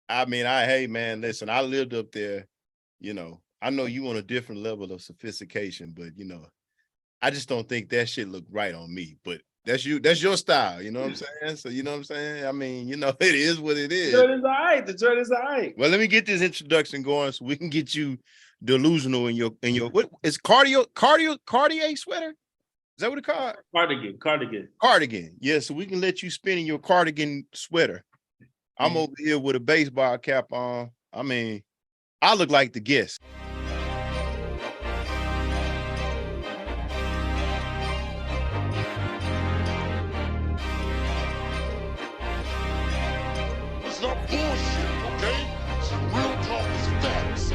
I mean, hey man, listen, I lived up there, I know you on a different level of sophistication, but I just don't think that shit look right on me. But that's your style, you know what I'm saying? So you know what I'm saying? I mean, it is what it The is. joint is all right. The joint is all right. Well, let me get this introduction going so we can get you delusional in your what is Cartier sweater? Is that what it called? Cardigan. Yeah, so we can let you spin in your cardigan sweater. I'm over here with a baseball cap on. I mean, I look like the guest. It's not bullshit, okay? It's real talk, it's facts.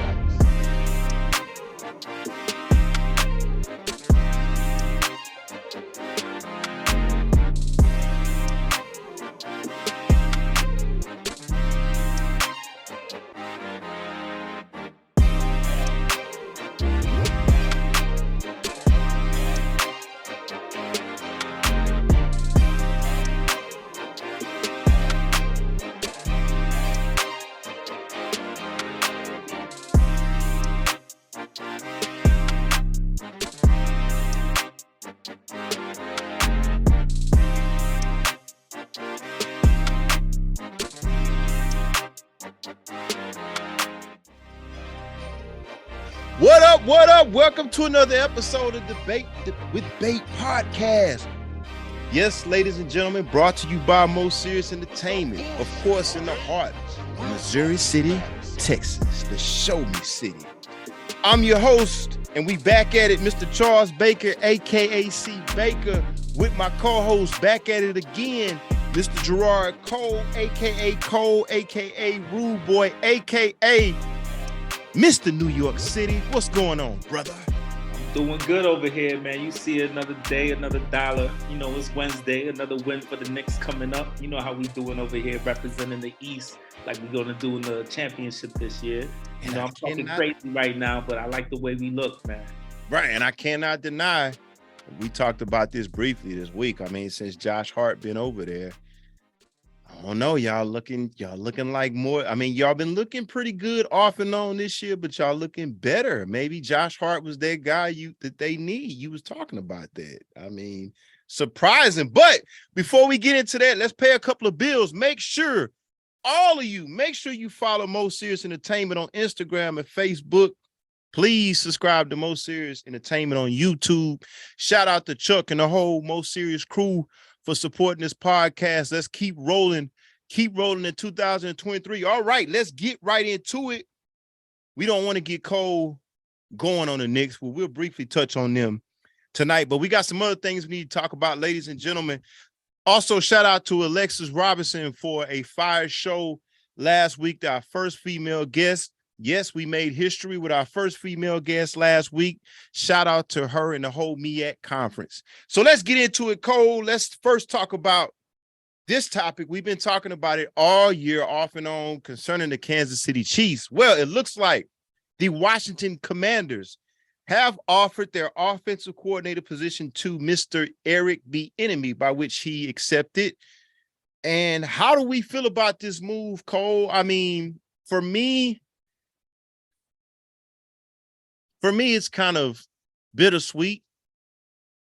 What up? What up? Welcome to another episode of Debate with Bait podcast. Yes, ladies and gentlemen, brought to you by Most Serious Entertainment, of course, in the heart of Missouri City, Texas, the Show Me City. I'm your host, and we back at it, Mr. Charles Baker, aka C Baker, with my co-host back at it again, Mr. Gerard Cole, aka Rude Boy, aka Mr. New York City. What's going on, brother? I'm doing good over here, man. You see another day, another dollar. You know, it's Wednesday, another win for the Knicks coming up. You know how we doing over here representing the East like we're going to do in the championship this year. You know, I'm talking crazy right now, but I like the way we look, man. Right, and I cannot deny, we talked about this briefly this week. I mean, since Josh Hart been over there, I don't know, y'all looking like more. I mean, y'all been looking pretty good off and on this year, but y'all looking better. Maybe Josh Hart was that guy that they need. You was talking about that. I mean, surprising. But before we get into that, let's pay a couple of bills. Make sure you follow Most Serious Entertainment on Instagram and Facebook. Please subscribe to Most Serious Entertainment on YouTube. Shout out to Chuck and the whole Most Serious crew for supporting this podcast. Let's keep rolling in 2023. All right, let's get right into it. We don't want to get cold going on the Knicks, but we'll briefly touch on them tonight. But we got some other things we need to talk about, ladies and gentlemen. Also, shout out to Alexis Robinson for a fire show last week, our first female guest. Yes, we made history with our first female guest last week. Shout out to her and the whole MEAC conference. So let's get into it, Cole. Let's first talk about this topic. We've been talking about it all year, off and on, concerning the Kansas City Chiefs. Well, it looks like the Washington Commanders have offered their offensive coordinator position to Mr. Eric Bieniemy, by which he accepted. And how do we feel about this move, Cole? I mean, for me, it's kind of bittersweet.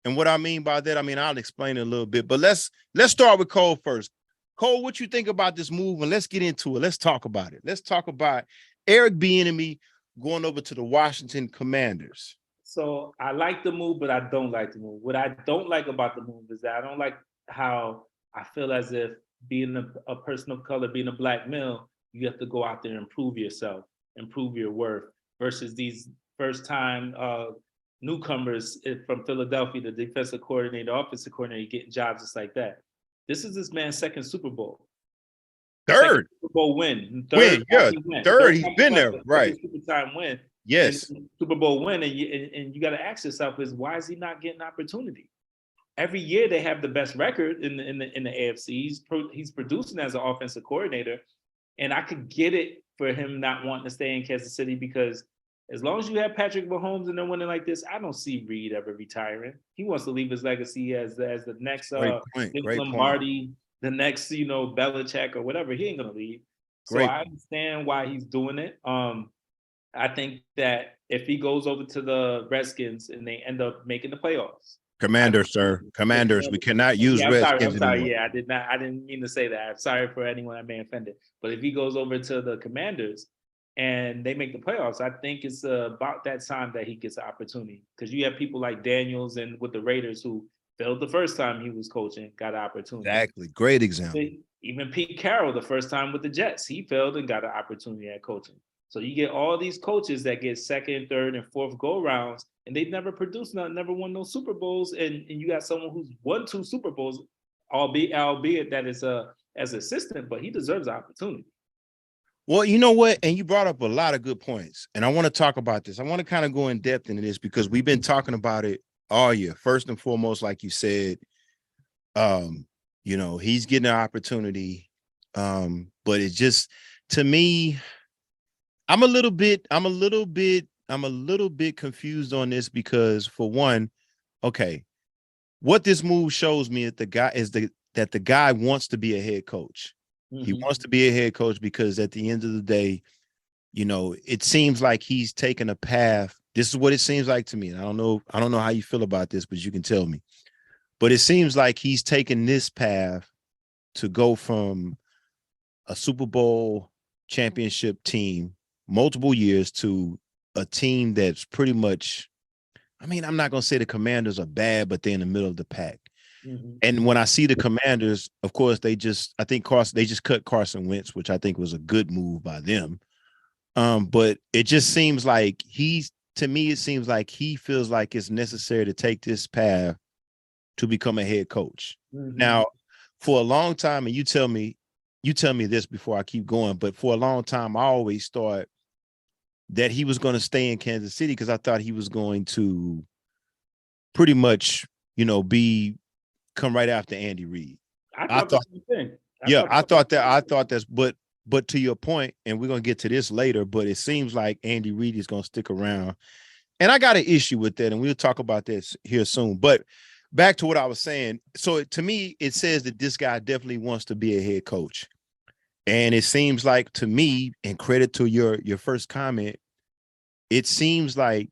And what I mean by that, I mean, I'll explain it a little bit, but let's start with Cole first. Cole, what you think about this move? And let's get into it. Let's talk about it. Let's talk about Eric Bieniemy going over to the Washington Commanders. So I like the move, but I don't like the move. What I don't like about the move is that I don't like how I feel as if being a person of color, being a black male, you have to go out there and prove yourself, improve your worth, versus these first-time newcomers from Philadelphia, the defensive coordinator, offensive coordinator, getting jobs just like that. This is this man's second Super Bowl. Third Second Super Bowl win. Third. He's been there, right? Super time win. Yes. Super Bowl win, and you got to ask yourself is why is he not getting opportunity? Every year they have the best record in the AFC. He's producing as an offensive coordinator, and I could get it for him not wanting to stay in Kansas City because as long as you have Patrick Mahomes and they're winning like this, I don't see Reed ever retiring. He wants to leave his legacy as the next Lombardi, the next Belichick or whatever. He ain't gonna leave. So I understand why he's doing it. I think that if he goes over to the Redskins and they end up making the playoffs. Commanders, sir. Commanders. We cannot use Redskins I'm sorry. anymore. Yeah, I didn't mean to say that. I'm sorry for anyone I may have offended. But if he goes over to the Commanders and they make the playoffs, I think it's about that time that he gets an opportunity. Because you have people like Daniels and with the Raiders who failed the first time he was coaching, got an opportunity. Exactly. Great example. Even Pete Carroll, the first time with the Jets, he failed and got an opportunity at coaching. So you get all these coaches that get second, third, and fourth go rounds, and they never produced nothing, never won no Super Bowls. And you got someone who's won 2 Super Bowls, albeit that is as assistant, but he deserves an opportunity. Well, you know what? And you brought up a lot of good points. And I want to talk about this. I want to kind of go in depth into this because we've been talking about it all year. First and foremost, like you said, he's getting an opportunity. But it just, to me, I'm a little bit confused on this because, for one, okay, what this move shows me that the guy wants to be a head coach. Mm-hmm. He wants to be a head coach because at the end of the day, it seems like he's taken a path. This is what it seems like to me. And I don't know how you feel about this, but you can tell me. But it seems like he's taken this path to go from a Super Bowl championship team multiple years to a team that's pretty much, I'm not going to say the Commanders are bad, but they're in the middle of the pack. Mm-hmm. And when I see the Commanders, of course, they just cut Carson Wentz, which I think was a good move by them. But it just seems like it seems like he feels like it's necessary to take this path to become a head coach. Mm-hmm. Now, for a long time, and you tell me this before I keep going, but for a long time, I always thought that he was going to stay in Kansas City because I thought he was going to pretty much, come right after Andy Reid. I thought the same thing. I thought that's, but to your point, and we're going to get to this later, but it seems like Andy Reid is going to stick around. And I got an issue with that, and we'll talk about this here soon. But back to what I was saying. So to me, it says that this guy definitely wants to be a head coach. And it seems like, to me, and credit to your first comment, it seems like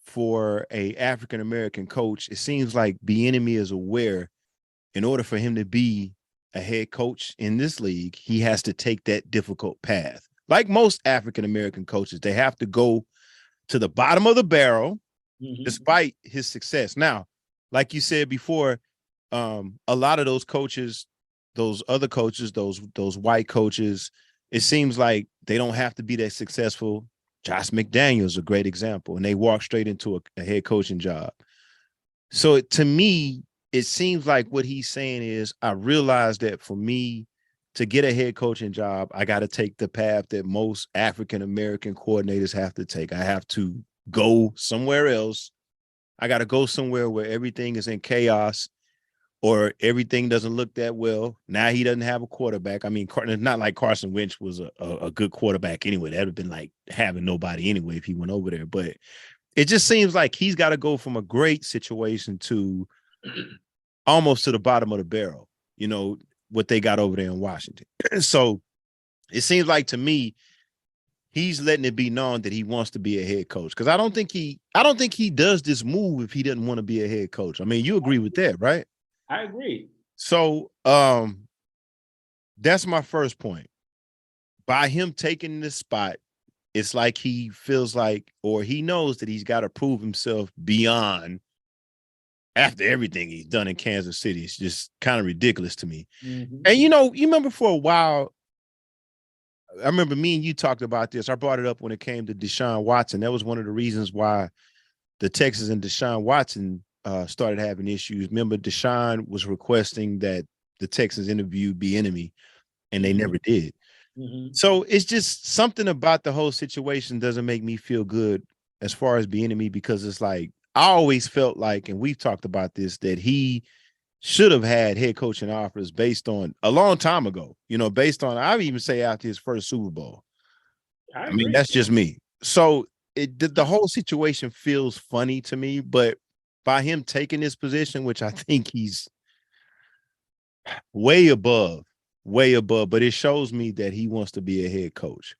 for a African-American coach, it seems like Beanime is aware in order for him to be a head coach in this league, he has to take that difficult path. Like most African-American coaches, they have to go to the bottom of the barrel, mm-hmm. despite his success. Now, like you said before, a lot of those coaches, those other coaches, those white coaches, it seems like they don't have to be that successful. Josh McDaniels is a great example, and they walk straight into a head coaching job. So to me, it seems like what he's saying is, I realize that for me to get a head coaching job, I got to take the path that most African-American coordinators have to take. I have to go somewhere else. I got to go somewhere where everything is in chaos or everything doesn't look that well. Now he doesn't have a quarterback. It's not like Carson Wentz was a good quarterback anyway. That would have been like having nobody anyway if he went over there. But it just seems like he's got to go from a great situation to almost to the bottom of the barrel, what they got over there in Washington. So it seems like to me, he's letting it be known that he wants to be a head coach. Because I don't think he does this move if he doesn't want to be a head coach. You agree with that, right? I agree. So that's my first point. By him taking this spot, it's like he feels like, or he knows that he's got to prove himself beyond after everything he's done in Kansas City. It's just kind of ridiculous to me. Mm-hmm. And you remember for a while, I remember me and you talked about this. I brought it up when it came to Deshaun Watson. That was one of the reasons why the Texans and Deshaun Watson started having issues. Remember, Deshaun was requesting that the Texans interview Beanime, and they never did. Mm-hmm. So it's just something about the whole situation doesn't make me feel good as far as Beanime, because it's like, I always felt like, and we've talked about this, that he should have had head coaching offers based on a long time ago, based on, I would even say after his first Super Bowl. That's just me. So the whole situation feels funny to me, but by him taking this position, which I think he's way above way above, but it shows me that he wants to be a head coach.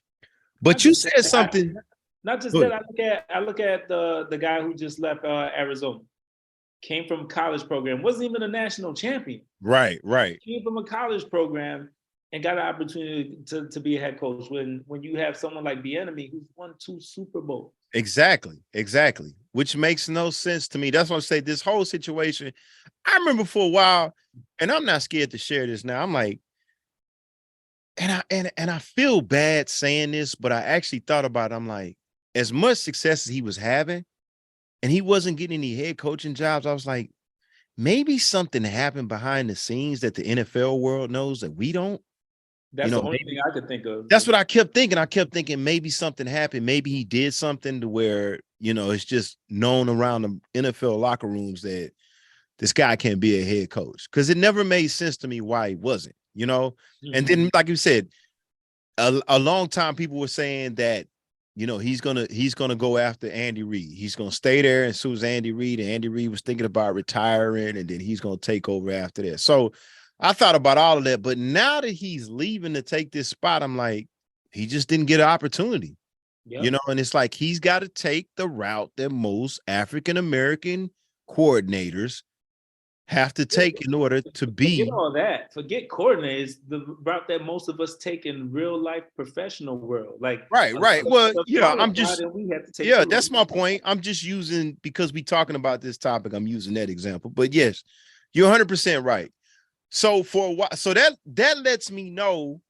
But you said something. Not just that. I look at the guy who just left Arizona. Came from a college program, wasn't even a national champion. Right. Came from a college program and got an opportunity to be a head coach when you have someone like Beanime who's won 2 Super Bowls. Exactly. Which makes no sense to me. That's why I say this whole situation. I remember for a while, and I'm not scared to share this now. I'm like, and I feel bad saying this, but I actually thought about it. I'm like, as much success as he was having, and he wasn't getting any head coaching jobs, I was like, maybe something happened behind the scenes that the NFL world knows that we don't. That's the only thing I could think of. That's what I kept thinking. I kept thinking maybe something happened. Maybe he did something to where, it's just known around the NFL locker rooms that this guy can't be a head coach. Because it never made sense to me why he wasn't, Mm-hmm. And then, like you said, a long time people were saying that, he's gonna go after Andy Reid. He's gonna stay there as soon as Andy Reid was thinking about retiring, and then he's gonna take over after that. So I thought about all of that, but now that he's leaving to take this spot, I'm like, he just didn't get an opportunity. Yep. And it's like he's got to take the route that most African-American coordinators have to take in order to be. Forget all that. Forget coordinators. The route that most of us take in real life professional world. Like right. Well, I'm just that's my point. I'm just using, because we talking about this topic, I'm using that example. But yes, you're 100% right. So for a while, so that lets me know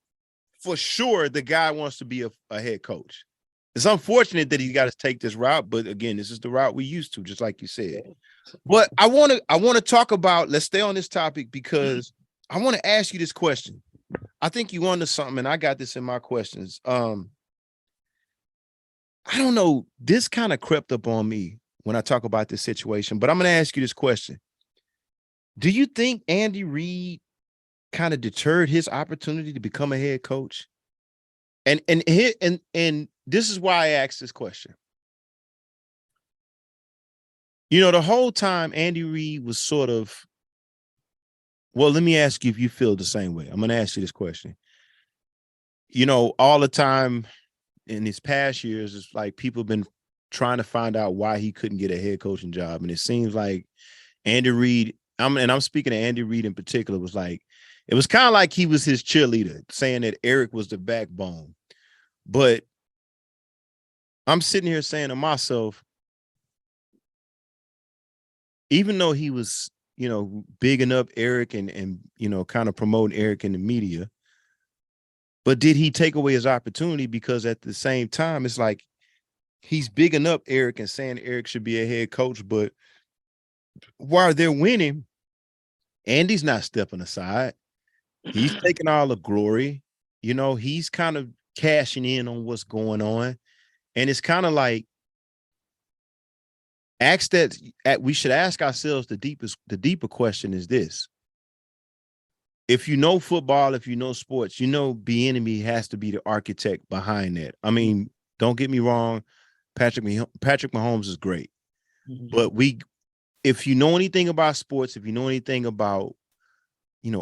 for sure the guy wants to be a head coach. It's unfortunate that he's got to take this route, but again, this is the route we used to, just like you said. But I want to talk about, let's stay on this topic, because I want to ask you this question. I think you onto something, and I got this in my questions. I don't know, this kind of crept up on me when I talk about this situation, but I'm going to ask you this question. Do you think Andy Reid kind of deterred his opportunity to become a head coach? And this is why I asked this question. The whole time Andy Reid was sort of, well, let me ask you if you feel the same way. I'm going to ask you this question. All the time in his past years, it's like people have been trying to find out why he couldn't get a head coaching job. And it seems like Andy Reid, I'm speaking to Andy Reid in particular, it was kind of like he was his cheerleader, saying that Eric was the backbone. But I'm sitting here saying to myself, even though he was, bigging up Eric and kind of promoting Eric in the media, but did he take away his opportunity? Because at the same time, it's like he's bigging up Eric and saying Eric should be a head coach, but while they're winning, Andy's not stepping aside. He's taking all the glory. He's kind of cashing in on what's going on. And it's kind of like, we should ask ourselves the deeper question is this. If you know football, if you know sports, Beanime has to be the architect behind that. I mean, don't get me wrong, Patrick Mahomes is great. Mm-hmm. But if you know anything about sports, if you know anything about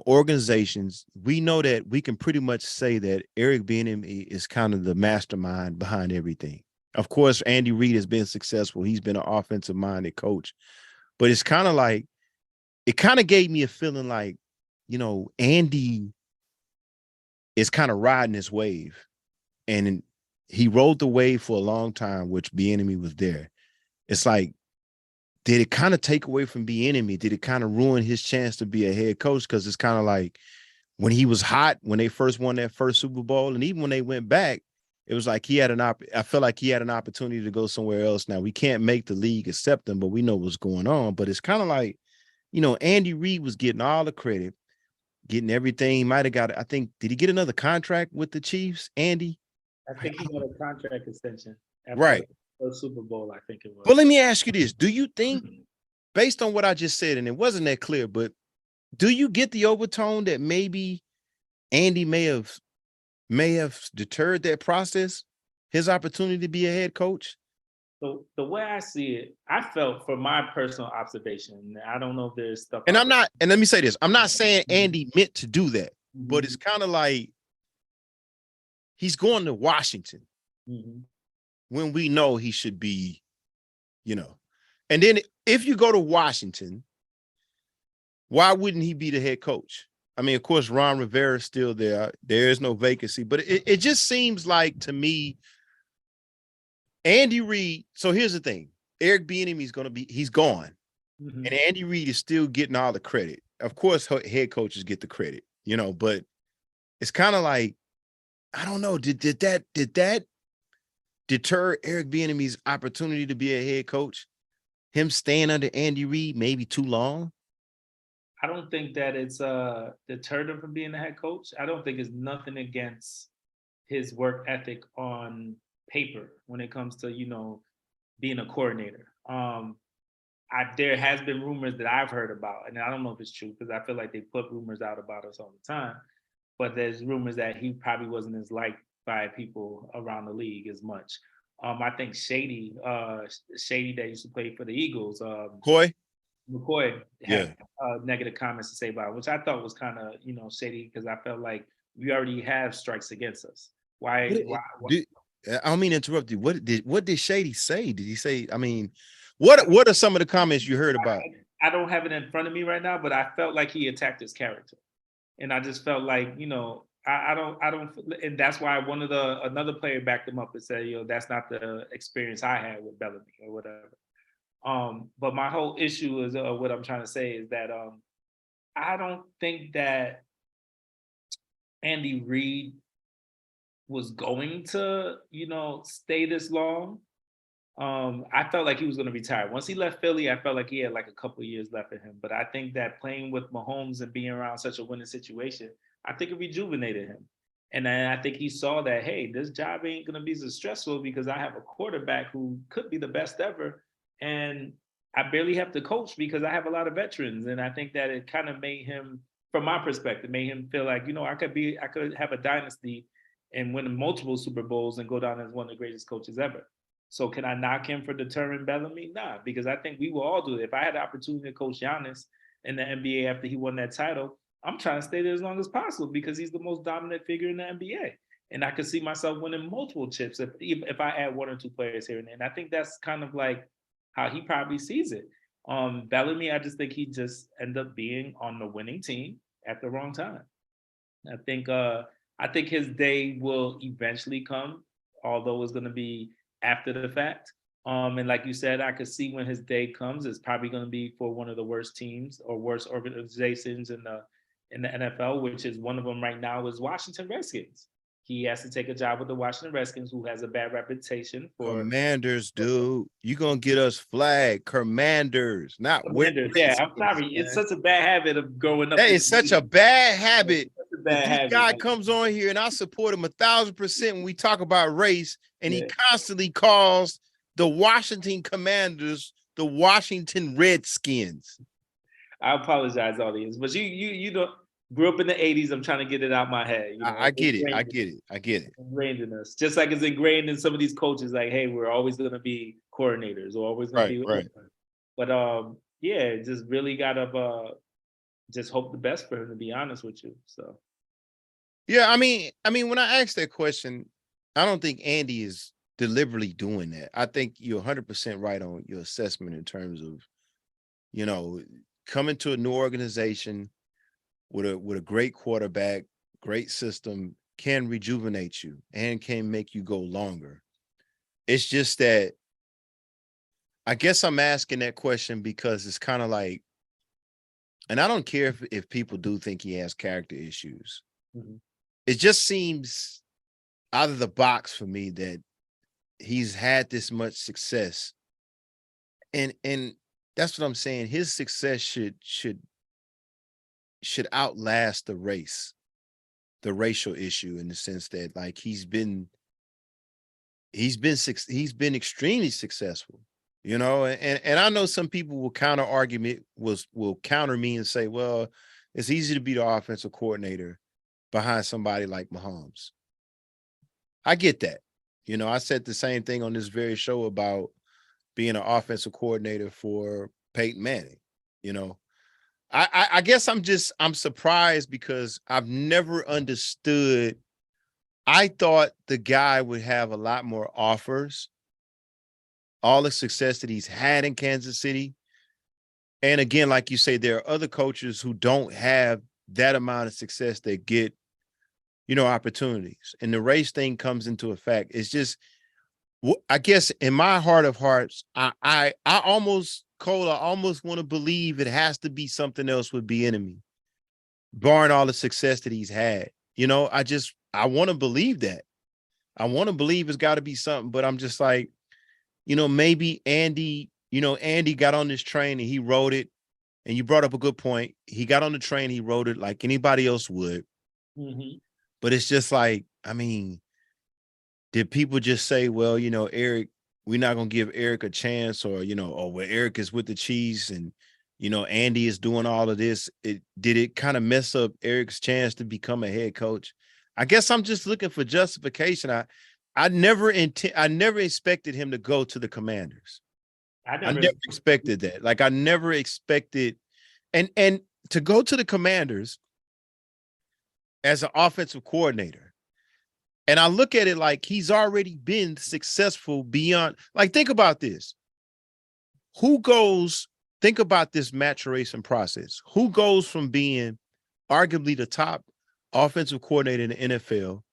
organizations, we know that we can pretty much say that Eric Beanime is kind of the mastermind behind everything. Of course, Andy Reid has been successful. He's been an offensive-minded coach. But it's kind of like, it kind of gave me a feeling like, Andy is kind of riding this wave. And he rode the wave for a long time, which Beanime was there. It's like, did it kind of take away from Beanime? Did it kind of ruin his chance to be a head coach? Because it's kind of like when he was hot, when they first won that first Super Bowl, and even when they went back, it was like I felt like he had an opportunity to go somewhere else. Now, we can't make the league accept him, but we know what's going on. But it's kind of like, Andy Reid was getting all the credit, getting everything. He might have got, I think, did he get another contract with the Chiefs, Andy? I think he got a contract extension. Right. The Super Bowl, I think it was. Well, let me ask you this. Do you think, based on what I just said, and it wasn't that clear, but do you get the overtone that maybe Andy may have deterred that process, his opportunity to be a head coach? So the way I see it, I felt, from my personal observation, I don't know if there's stuff. And let me say this, I'm not saying Andy meant to do that. but it's kind of like he's going to Washington when we know he should be, And then if you go to Washington, why wouldn't he be the head coach? I mean, of course, Ron Rivera is still there. There is no vacancy, but it just seems like to me, Andy Reid. So here's the thing. Eric Bieniemy he's gone. And Andy Reid is still getting all the credit. Of course, head coaches get the credit, but it's kind of like, I don't know. Did that deter Eric Bieniemy's opportunity to be a head coach? Him staying under Andy Reid maybe too long? I don't think that it's deterred him from being a head coach. I don't think it's nothing against his work ethic on paper when it comes to, being a coordinator. There has been rumors that I've heard about, and I don't know if it's true because I feel like they put rumors out about us all the time. But there's rumors that he probably wasn't as liked by people around the league as much. I think Shady that used to play for the Eagles, McCoy had negative comments to say about it, which I thought was kind of shady because I felt like we already have strikes against us. Why? I don't mean to interrupt you. What did Shady say? Did he say? I mean, what are some of the comments you heard about? I don't have it in front of me right now, but I felt like he attacked his character, and I just felt like I don't, and that's why another player backed him up and said, that's not the experience I had with Bellamy or whatever. But my whole issue is what I'm trying to say is that I don't think that Andy Reid was going to, stay this long. I felt like he was going to retire. Once he left Philly, I felt like he had like a couple of years left in him. But I think that playing with Mahomes and being around such a winning situation, I think it rejuvenated him. And then I think he saw that, hey, this job ain't going to be so stressful because I have a quarterback who could be the best ever. And I barely have to coach because I have a lot of veterans. And I think that it kind of made him, from my perspective, made him feel like, I could have a dynasty and win multiple Super Bowls and go down as one of the greatest coaches ever. So can I knock him for deterring Bellamy? Nah, because I think we will all do it. If I had the opportunity to coach Giannis in the NBA after he won that title, I'm trying to stay there as long as possible because he's the most dominant figure in the NBA. And I could see myself winning multiple chips if I add one or two players here and there. And I think that's kind of like how he probably sees it. Bellamy, I just think he just ended up being on the winning team at the wrong time. I think his day will eventually come, although it's going to be after the fact. And like you said, I could see when his day comes, it's probably going to be for one of the worst teams or worst organizations in the NFL, which is one of them right now is Washington Redskins. He has to take a job with the Washington Redskins, who has a bad reputation for Commanders, dude. You're gonna get us flagged. Commanders, not Commanders. Yeah, I'm sorry. Man. It's such a bad habit of growing up. That is such a bad habit. This guy comes on here and I support him 1,000% when we talk about race, and he constantly calls the Washington Commanders the Washington Redskins. I apologize, audience, but you don't. Grew up in the 80s. I'm trying to get it out my head. I get it. Ingrained in us. Just like it's ingrained in some of these coaches, like, hey, we're always going to be coordinators or always going to be. Right. But just really got to just hope the best for him, to be honest with you. So. Yeah, I mean, when I asked that question, I don't think Andy is deliberately doing that. I think you're 100% right on your assessment in terms of, coming to a new organization with a great quarterback, great system can rejuvenate you and can make you go longer. It's just that I guess I'm asking that question because it's kind of like, and I don't care if people do think he has character issues. Mm-hmm. It just seems out of the box for me that he's had this much success. And that's what I'm saying. His success should outlast the racial issue, in the sense that like he's been extremely successful, and I know some people will counter me and say, well, it's easy to be the offensive coordinator behind somebody like Mahomes. I get that. I said the same thing on this very show about being an offensive coordinator for Peyton Manning, I guess I'm surprised because I've never understood. I thought the guy would have a lot more offers, all the success that he's had in Kansas City. And again, like you say, there are other coaches who don't have that amount of success that get, opportunities. And the race thing comes into effect. It's just, I guess in my heart of hearts, I almost, Cole, I almost want to believe it has to be something else with Beanime, barring all the success that he's had. I want to believe that. I want to believe it's got to be something, but I'm just like, maybe Andy got on this train and he rode it. And you brought up a good point. He got on the train, he rode it like anybody else would. Mm-hmm. But it's just like, I mean, did people just say, well, Eric, we're not going to give Eric a chance, or, well, Eric is with the Chiefs and, Andy is doing all of this. Did it kind of mess up Eric's chance to become a head coach? I guess I'm just looking for justification. I never expected him to go to the Commanders. I never expected that. Like, I never expected, and to go to the Commanders as an offensive coordinator. And I look at it like he's already been successful beyond, like, think about this. Think about this maturation process. Who goes from being arguably the top offensive coordinator in the NFL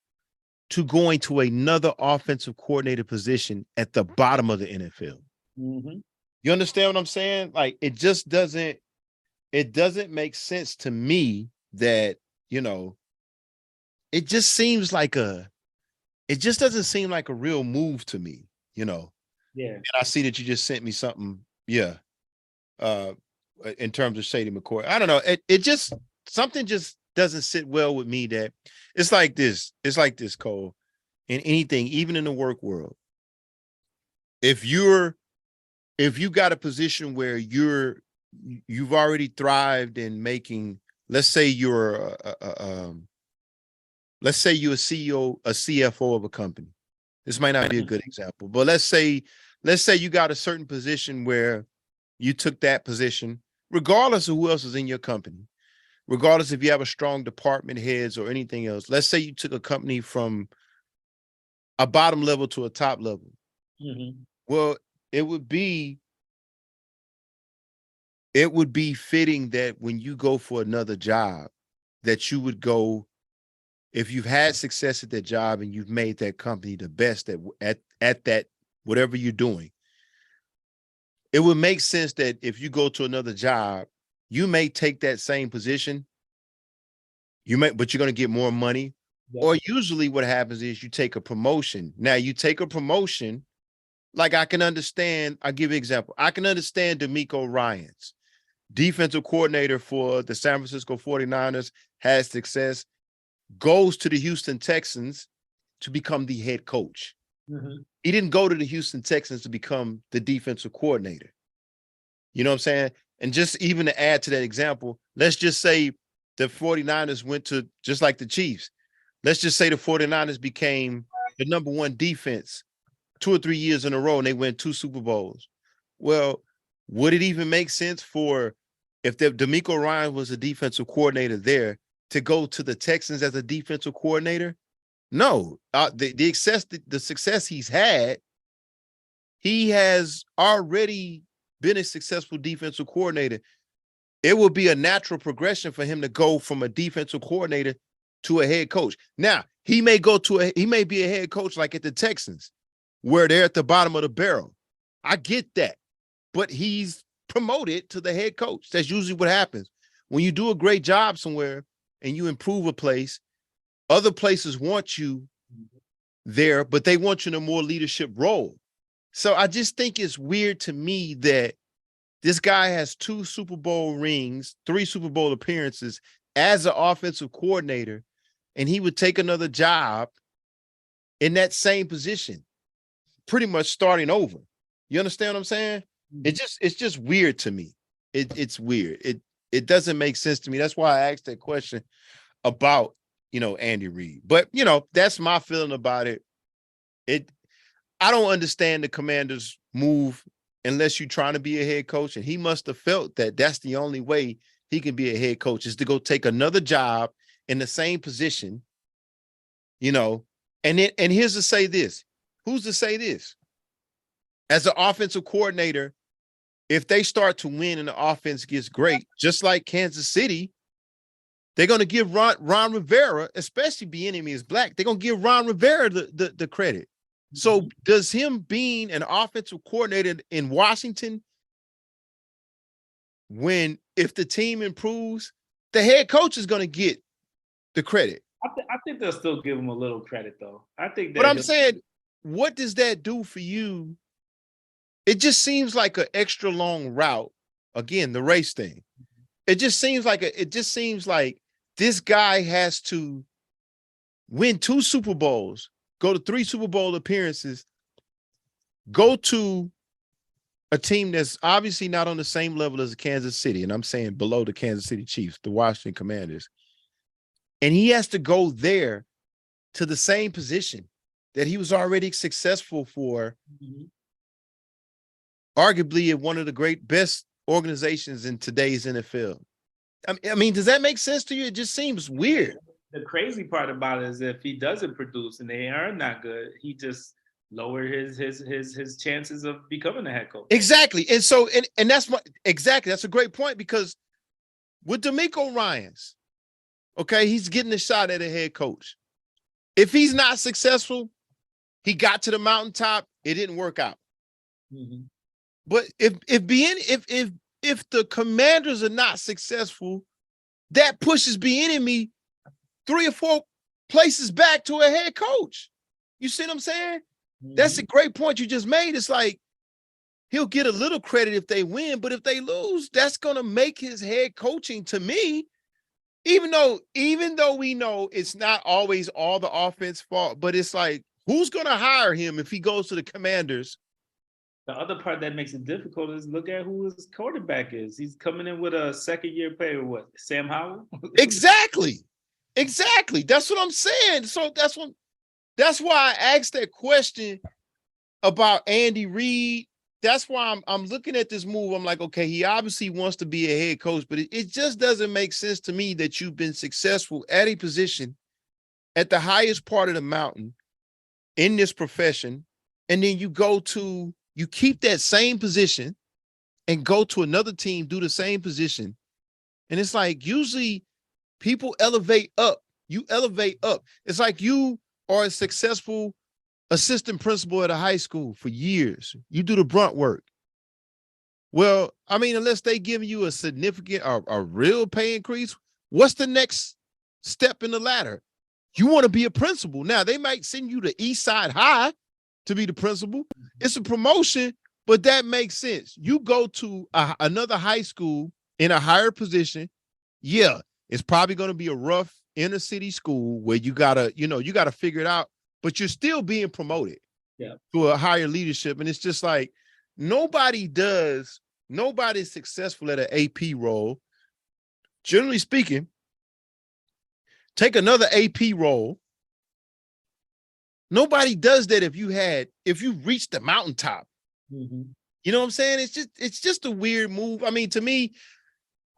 to going to another offensive coordinator position at the bottom of the NFL? Mm-hmm. You understand what I'm saying? Like, it doesn't make sense to me that, it just doesn't seem like a real move to me, Yeah. And I see that you just sent me something. Yeah. In terms of Shady McCoy. I don't know. Something just doesn't sit well with me. That it's like this, Cole, in anything, even in the work world. If you got a position where you've already thrived in making, let's say you're let's say you're a CEO, a CFO of a company. This might not be a good example, but let's say you got a certain position where you took that position, regardless of who else is in your company, regardless if you have a strong department heads or anything else. Let's say you took a company from a bottom level to a top level. Mm-hmm. Well, it would be fitting that when you go for another job, that you would go, if you've had success at that job and you've made that company the best at that, whatever you're doing, it would make sense that if you go to another job, you may take that same position, but you're going to get more money. Yeah. Or usually what happens is you take a promotion. Now, you take a promotion, like, I can understand, I'll give you an example. I can understand DeMeco Ryans, defensive coordinator for the San Francisco 49ers, has success, goes to the Houston Texans to become the head coach. Mm-hmm. He didn't go to the Houston Texans to become the defensive coordinator. You know what I'm saying? And just even to add to that example, let's just say the 49ers went to, just like the Chiefs, let's just say the 49ers became the number one defense 2 or 3 years in a row and they win 2 Super Bowls. Well, would it even make sense if DeMeco Ryan was a defensive coordinator there, to go to the Texans as a defensive coordinator? No. The success he's had, he has already been a successful defensive coordinator. It would be a natural progression for him to go from a defensive coordinator to a head coach. Now, he may be a head coach like at the Texans, where they're at the bottom of the barrel. I get that. But he's promoted to the head coach. That's usually what happens. When you do a great job somewhere and you improve a place, other places want you there, but they want you in a more leadership role. So I just think it's weird to me that this guy has 2 Super Bowl rings, 3 Super Bowl appearances as an offensive coordinator, and he would take another job in that same position, pretty much starting over. You understand what I'm saying? It's just weird to me. It's weird. It doesn't make sense to me. That's why I asked that question about, Andy Reid. But, that's my feeling about it. I don't understand the Commanders' move unless you're trying to be a head coach, and he must have felt that that's the only way he can be a head coach is to go take another job in the same position, you know. And here's to say this. Who's to say this? As an offensive coordinator, if they start to win and the offense gets great, just like Kansas City, they're going to give Ron Rivera, especially Beanime is black, they're going to give Ron Rivera the credit. So does him being an offensive coordinator in Washington, if the team improves, the head coach is going to get the credit? I think they'll still give him a little credit, though. I think that. But I'm saying, what does that do for you? It just seems like an extra long route. Again, the race thing. It just seems like this guy has to win 2 Super Bowls, go to 3 Super Bowl appearances, go to a team that's obviously not on the same level as Kansas City, and I'm saying below the Kansas City Chiefs, the Washington Commanders. And he has to go there to the same position that he was already successful for, arguably at one of the best organizations in today's NFL. I mean, does that make sense to you? It just seems weird. The crazy part about it is if he doesn't produce and they are not good, he just lower his chances of becoming a head coach. Exactly. And so, and that's that's a great point, because with DeMeco Ryans, okay, he's getting a shot at a head coach. If he's not successful, he got to the mountaintop, it didn't work out. But if the Commanders are not successful, that pushes Beanime 3 or 4 places back to a head coach. You see what I'm saying? That's a great point you just made. It's like he'll get a little credit if they win, but if they lose, that's going to make his head coaching, to me, even though we know it's not always all the offense fault, but it's like, who's going to hire him if he goes to the Commanders? The other part that makes it difficult is look at who his quarterback is. He's coming in with a second-year player, Sam Howell? Exactly. That's what I'm saying. So that's why I asked that question about Andy Reid. That's why I'm looking at this move. I'm like, okay, he obviously wants to be a head coach, but it just doesn't make sense to me that you've been successful at a position at the highest part of the mountain in this profession, and then you keep that same position and go to another team, do the same position. And it's like, usually people elevate up. You elevate up. It's like you are a successful assistant principal at a high school for years. You do the brunt work. Well, I mean, unless they give you a significant or a real pay increase, what's the next step in the ladder? You want to be a principal. Now, they might send you to East Side High to be the principal. It's a promotion, but that makes sense. You go to another high school in a higher position. Yeah, it's probably going to be a rough inner city school where you gotta figure it out, but you're still being promoted to a higher leadership. And it's just like, nobody's successful at an AP role. Generally speaking, take another AP role. Nobody does that if you reach the mountaintop. You know what I'm saying? It's just a weird move. I mean, to me,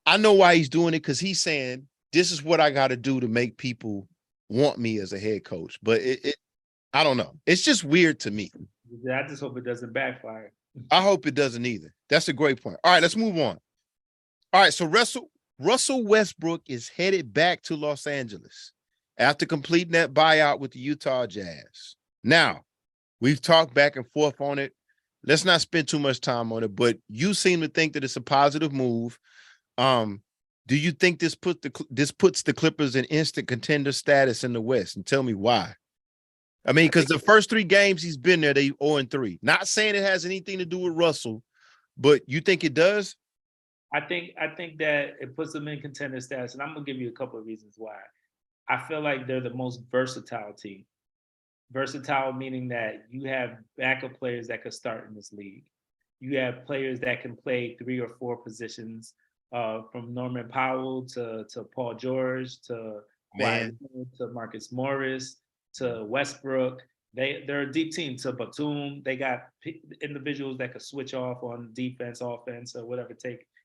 I know why he's doing it, because he's saying, this is what I got to do to make people want me as a head coach. But I don't know. It's just weird to me. I just hope it doesn't backfire. I hope it doesn't either. That's a great point. All right, let's move on. All right, so Russell Westbrook is headed back to Los Angeles after completing that buyout with the Utah Jazz. Now, we've talked back and forth on it. Let's not spend too much time on it, but you seem to think that it's a positive move. Do you think this puts the Clippers in instant contender status in the West? And tell me why. I mean, because the first 3 games he's been there, they 0-3. Not saying it has anything to do with Russell, but you think it does? I think that it puts them in contender status, and I'm gonna give you a couple of reasons why. I feel like they're the most versatile team. Versatile meaning that you have backup players that could start in this league. You have players that can play 3 or 4 positions, from Norman Powell to Paul George to Marcus Morris to Westbrook. They're a deep team. To Batum, they got individuals that could switch off on defense, offense, or whatever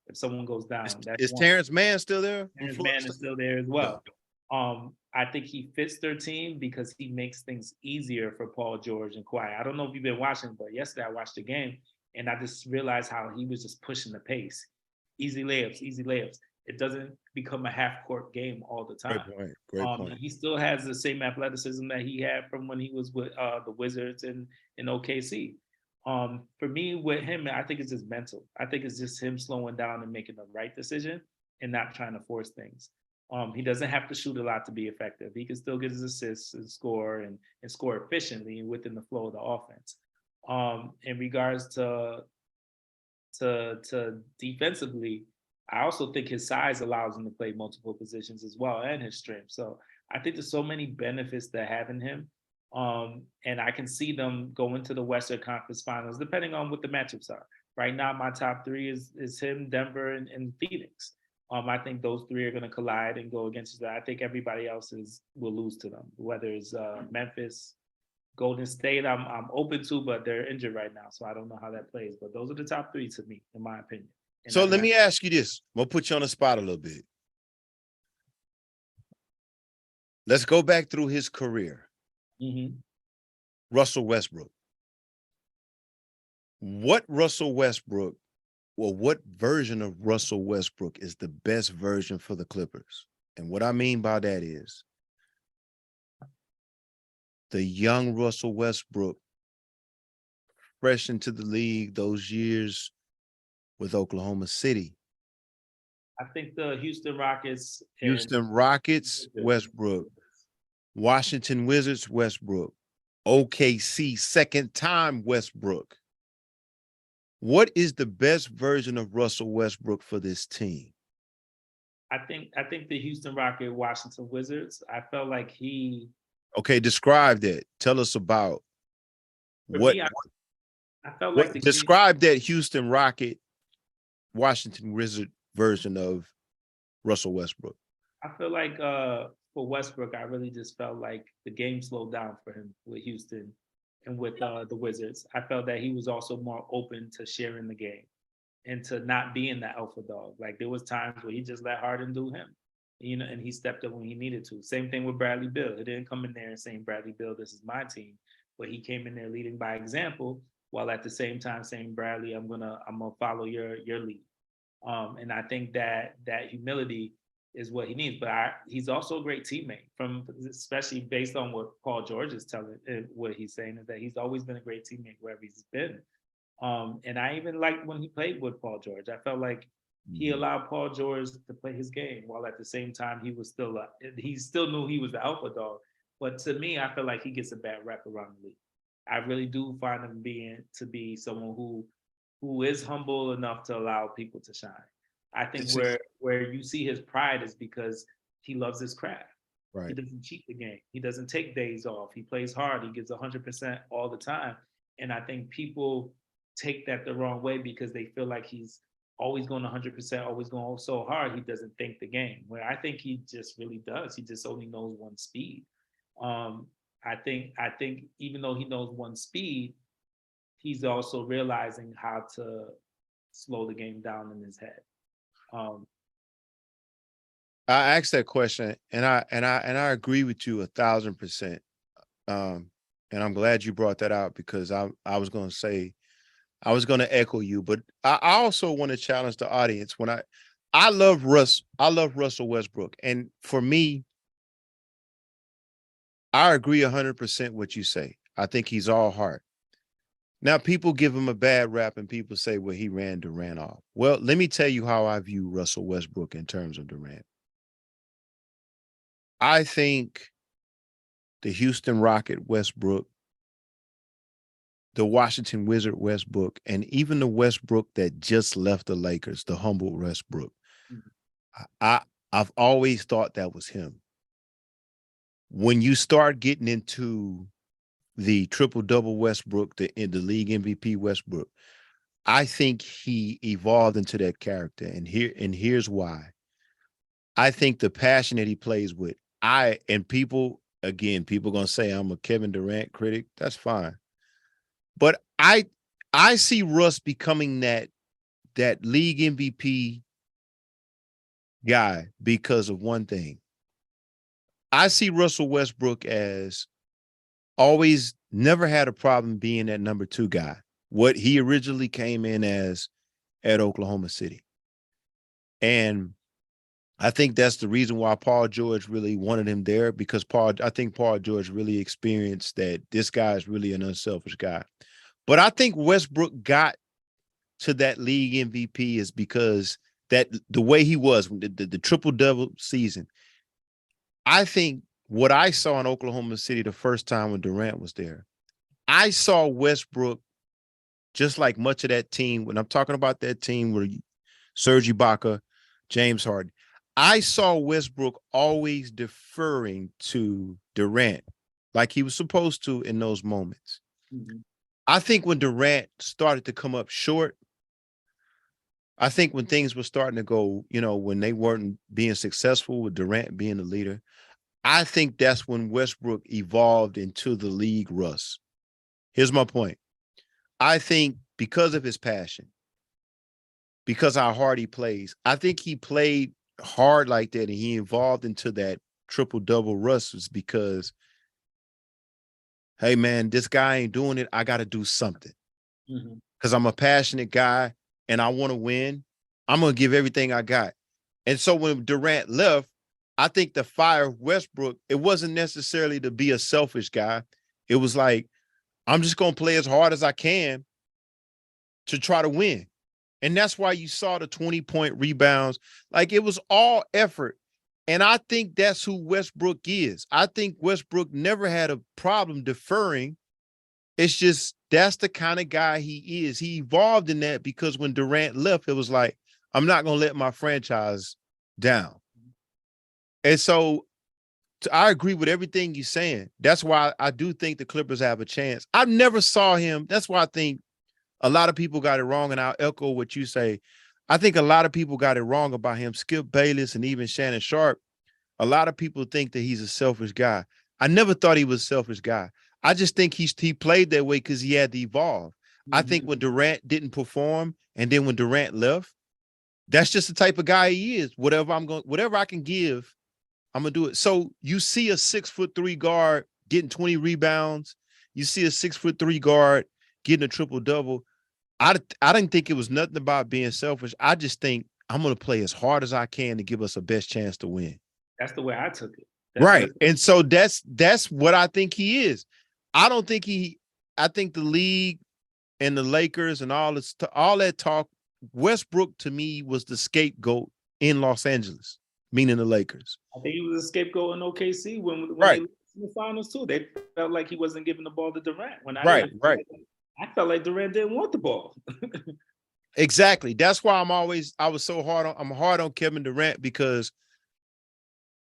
if someone goes down. That's Is one. Terrence Mann still there? Terrence Mann is still there as well. I think he fits their team because he makes things easier for Paul George and Kawhi. I don't know if you've been watching, but yesterday I watched the game and I just realized how he was just pushing the pace. Easy layups, easy layups. It doesn't become a half court game all the time. Great point. Great point. He still has the same athleticism that he had from when he was with the Wizards and in OKC. For me, with him, I think it's just mental. I think it's just him slowing down and making the right decision and not trying to force things. He doesn't have to shoot a lot to be effective. He can still get his assists and score and score efficiently within the flow of the offense. In regards to defensively, I also think his size allows him to play multiple positions as well and his strength. So I think there's so many benefits to having him. And I can see them going to the Western Conference Finals, depending on what the matchups are. Right now, my top three is him, Denver, and Phoenix. I think those three are going to collide and go against each other. I think everybody else will lose to them, whether it's Memphis, Golden State. I'm open to, but they're injured right now, so I don't know how that plays. But those are the top three to me, in my opinion. And so let me ask you this. We'll put you on the spot a little bit. Let's go back through his career. Mm-hmm. Russell Westbrook. What version of Russell Westbrook is the best version for the Clippers? And what I mean by that is the young Russell Westbrook, fresh into the league those years with Oklahoma City. I think the Houston Rockets. Westbrook. Washington Wizards, Westbrook. OKC, second time Westbrook. What is the best version of Russell Westbrook for this team? I think the Houston Rockets, Washington Wizards. I felt like he. Okay, describe that. Tell us about what. I felt like describe that Houston Rocket, Washington Wizard version of Russell Westbrook. I feel like for Westbrook, I really just felt like the game slowed down for him with Houston and with the Wizards. I felt that he was also more open to sharing the game and to not being the alpha dog. Like there was times where he just let Harden do him, and he stepped up when he needed to. Same thing with Bradley Beal. He didn't come in there and saying, Bradley Beal, this is my team, but he came in there leading by example, while at the same time saying, Bradley, I'm gonna follow your lead. And I think that humility is what he needs. But he's also a great teammate, especially based on what Paul George is telling, what he's saying is that he's always been a great teammate wherever he's been. And I even liked when he played with Paul George. I felt like he allowed Paul George to play his game, while at the same time he still knew he was the alpha dog. But to me, I feel like he gets a bad rep around the league. I really do find him to be someone who is humble enough to allow people to shine. I think where you see his pride is because he loves his craft. Right. He doesn't cheat the game. He doesn't take days off. He plays hard. He gives 100% all the time. And I think people take that the wrong way because they feel like he's always going 100%, always going so hard, he doesn't think the game. Where I think he just really does. He just only knows one speed. I think even though he knows one speed, he's also realizing how to slow the game down in his head. I asked that question, and I agree with you 1,000%. And I'm glad you brought that out because I was going to echo you, but I also want to challenge the audience. When I love Russell Westbrook, and for me, I agree 100% what you say. I think he's all heart. Now, people give him a bad rap and people say, well, he ran Durant off. Well, let me tell you how I view Russell Westbrook in terms of Durant. I think the Houston Rocket Westbrook, the Washington Wizard Westbrook, and even the Westbrook that just left the Lakers, the humble Westbrook, I've always thought that was him. When you start getting into the triple-double Westbrook, the league MVP Westbrook, I think he evolved into that character. And here's why. I think the passion that he plays with, people going to say I'm a Kevin Durant critic. That's fine. But I see Russ becoming that that league MVP guy because of one thing. I see Russell Westbrook as always never had a problem being that number 2 guy. What he originally came in as at Oklahoma City. And I think that's the reason why Paul George really wanted him there, because I think Paul George really experienced that this guy is really an unselfish guy. But I think Westbrook got to that league MVP is because that the way he was, the triple-double season. I think what I saw in Oklahoma City the first time when Durant was there, I saw Westbrook just like much of that team. When I'm talking about that team where Serge Ibaka, James Harden, I saw Westbrook always deferring to Durant like he was supposed to in those moments. Mm-hmm. I think when Durant started to come up short, I think when things were starting to go, when they weren't being successful with Durant being the leader, I think that's when Westbrook evolved into the league Russ. Here's my point. I think because of his passion, because how hard he plays, I think he played hard like that and he evolved into that triple-double Russ was because, hey, man, this guy ain't doing it. I got to do something because I'm a passionate guy and I want to win. I'm going to give everything I got. And so when Durant left, I think the fire of Westbrook, it wasn't necessarily to be a selfish guy. It was like, I'm just going to play as hard as I can to try to win. And that's why you saw the 20-point rebounds. Like, it was all effort. And I think that's who Westbrook is. I think Westbrook never had a problem deferring. It's just that's the kind of guy he is. He evolved in that because when Durant left, it was like, I'm not going to let my franchise down. And so I agree with everything you're saying. That's why I do think the Clippers have a chance. I never saw him. That's why I think a lot of people got it wrong, and I'll echo what you say. I think a lot of people got it wrong about him. Skip Bayless and even Shannon Sharp, a lot of people think that he's a selfish guy. I never thought he was a selfish guy. I just think he played that way because he had to evolve. I think when Durant didn't perform, and then when Durant left, that's just the type of guy he is. Whatever I can give, I'm gonna do it. So you see a 6'3" guard getting 20 rebounds. You see a 6'3" guard getting a triple-double. I didn't think it was nothing about being selfish. I just think I'm going to play as hard as I can to give us a best chance to win. That's the way I took it. Right. And so that's what I think he is. I think the league and the Lakers and all that talk, Westbrook to me was the scapegoat in Los Angeles, meaning the Lakers. I think he was a scapegoat in OKC when right. they lost in the finals too. They felt like he wasn't giving the ball to Durant. Right. I felt like Durant didn't want the ball. Exactly. That's why I'm hard on Kevin Durant, because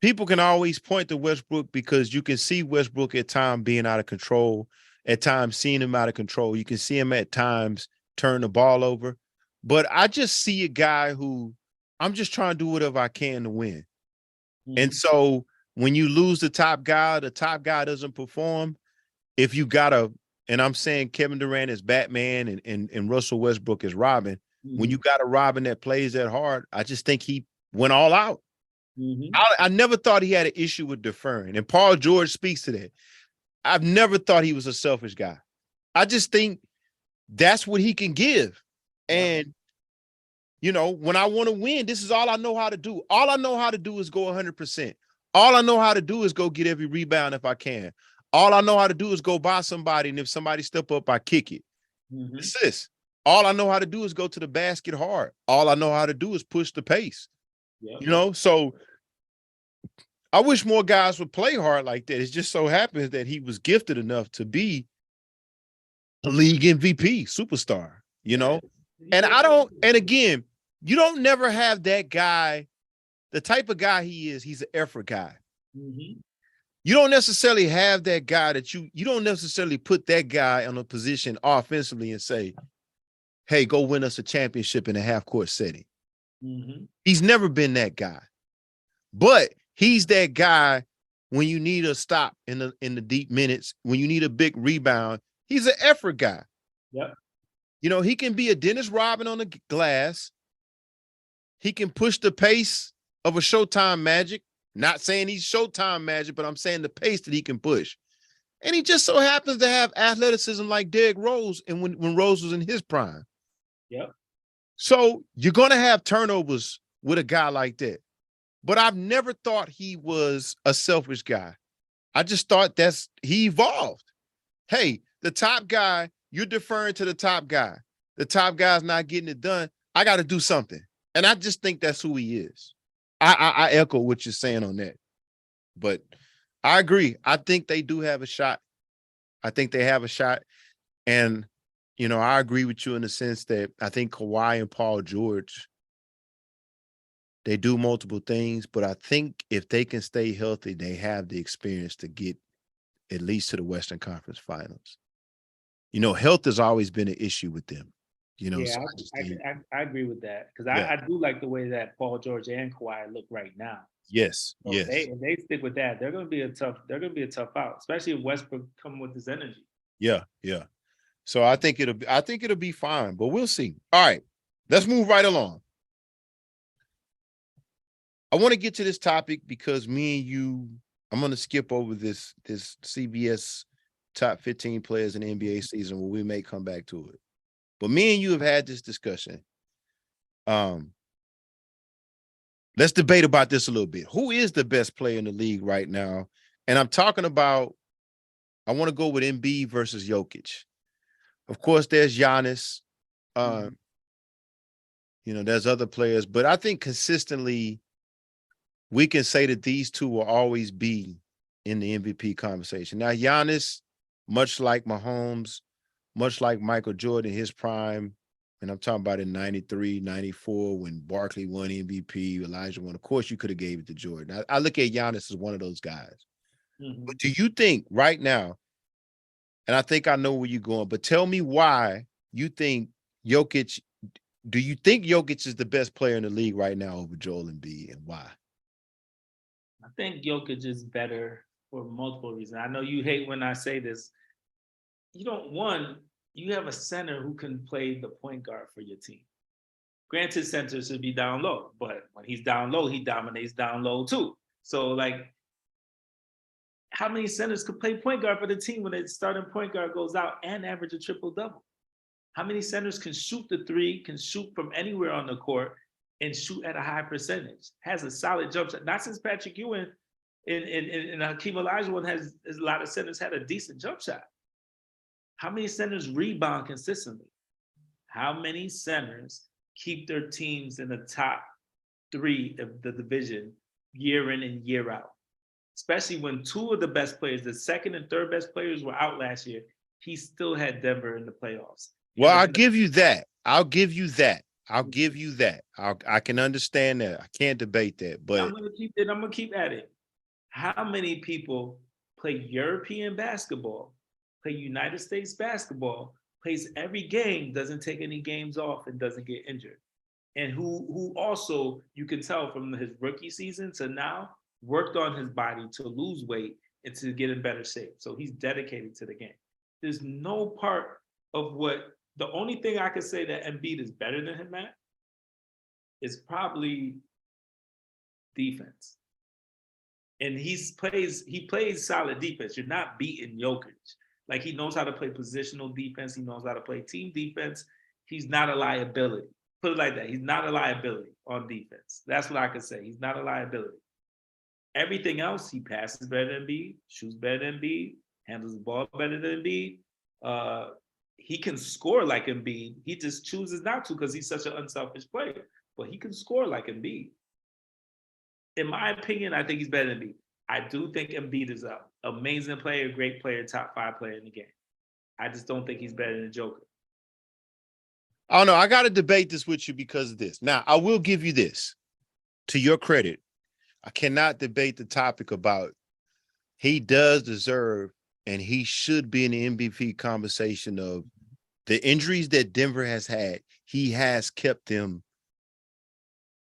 people can always point to Westbrook because you can see Westbrook at times being out of control, at times seeing him out of control. You can see him at times turn the ball over. But I just see a guy who I'm just trying to do whatever I can to win. And so when you lose the top guy doesn't perform. If you got to, and I'm saying Kevin Durant is Batman and Russell Westbrook is Robin. When you got a Robin that plays that hard, I just think he went all out. I never thought he had an issue with deferring. And Paul George speaks to that. I've never thought he was a selfish guy. I just think that's what he can give. And, when I want to win, this is all I know how to do. All I know how to do is go 100%. All I know how to do is go get every rebound if I can. All I know how to do is go by somebody, and if somebody step up, I kick it. Assist. All I know how to do is go to the basket hard. All I know how to do is push the pace. So I wish more guys would play hard like that. It just so happens that he was gifted enough to be a league MVP superstar, And again, you don't never have that guy, the type of guy he is, he's an effort guy. You don't necessarily have that guy that you don't necessarily put that guy on a position offensively and say, hey, go win us a championship in a half-court setting. He's never been that guy. But he's that guy when you need a stop in the deep minutes, when you need a big rebound. He's an effort guy. You know, he can be a Dennis Rodman on the glass. He can push the pace of a Showtime Magic. Not saying he's Showtime Magic, but I'm saying the pace that he can push. And he just so happens to have athleticism like Derrick Rose and when Rose was in his prime. Yep. So you're going to have turnovers with a guy like that. But I've never thought he was a selfish guy. I just thought he evolved. Hey, the top guy, you're deferring to the top guy. The top guy's not getting it done. I got to do something. And I just think that's who he is. I echo what you're saying on that. But I agree. I think they do have a shot. I think they have a shot. And, you know, I agree with you in the sense that I think Kawhi and Paul George, they do multiple things. But I think if they can stay healthy, they have the experience to get at least to the Western Conference Finals. You know, health has always been an issue with them. You know, Yeah, so I agree with that because Yeah. I do like the way that Paul George and Kawhi look right now. yes, So yes, if they stick with that, they're gonna be a tough out, especially if Westbrook come with this energy. yeah, yeah. So I think it'll be fine, but we'll see. All right, let's move right along. I want to get to this topic because me and you, I'm going to skip over this CBS top 15 players in the NBA season where we may come back to it. But me and you have had this discussion. Let's debate about this a little bit. Who is the best player in the league right now? And I'm talking about, I want to go with Embid versus Jokic. Of course, there's Giannis. You know, there's other players, but I think consistently we can say that these two will always be in the MVP conversation. Now, Giannis, much like Mahomes, much like Michael Jordan, his prime, and I'm talking about in 93, 94, when Barkley won MVP, Elijah won. Of course, you could have gave it to Jordan. I look at Giannis as one of those guys. Mm-hmm. But do you think right now, and I think I know where you're going, but tell me why you think Jokic, do you think Jokic is the best player in the league right now over Joel Embiid, and why? I think Jokic is better for multiple reasons. I know you hate when I say this. You have a center who can play the point guard for your team. Granted, center should be down low, but when he's down low, he dominates down low too. So, like, how many centers could play point guard for the team when the starting point guard goes out and average a triple-double? How many centers can shoot the three, can shoot from anywhere on the court, and shoot at a high percentage? Has a solid jump shot. Not since Patrick Ewing and Hakeem Olajuwon has a lot of centers had a decent jump shot. How many centers rebound consistently? How many centers keep their teams in the top 3 of the division year in and year out? Especially when 2 of the best players, the second and third best players, were out last year, he still had Denver in the playoffs. Well, I'll give you that. I can understand that. I can't debate that. But I'm gonna keep at it. How many people play European basketball, play United States basketball, plays every game, doesn't take any games off, and doesn't get injured? And who also, you can tell from his rookie season to now, worked on his body to lose weight and to get in better shape. So he's dedicated to the game. There's no part of the only thing I could say that Embiid is better than him at is probably defense. And he plays solid defense. You're not beating Jokic. Like, he knows how to play positional defense. He knows how to play team defense. He's not a liability. Put it like that. He's not a liability on defense. That's what I could say. He's not a liability. Everything else, he passes better than Embiid, shoots better than Embiid, handles the ball better than Embiid. He can score like Embiid. He just chooses not to because he's such an unselfish player. But he can score like Embiid. In my opinion, I think he's better than Embiid. I do think Embiid is an amazing player, great player, top 5 player in the game. I just don't think he's better than Joker. I don't know. I got to debate this with you because of this. Now, I will give you this. To your credit, I cannot debate the topic about he does deserve and he should be in the MVP conversation of the injuries that Denver has had. He has kept them,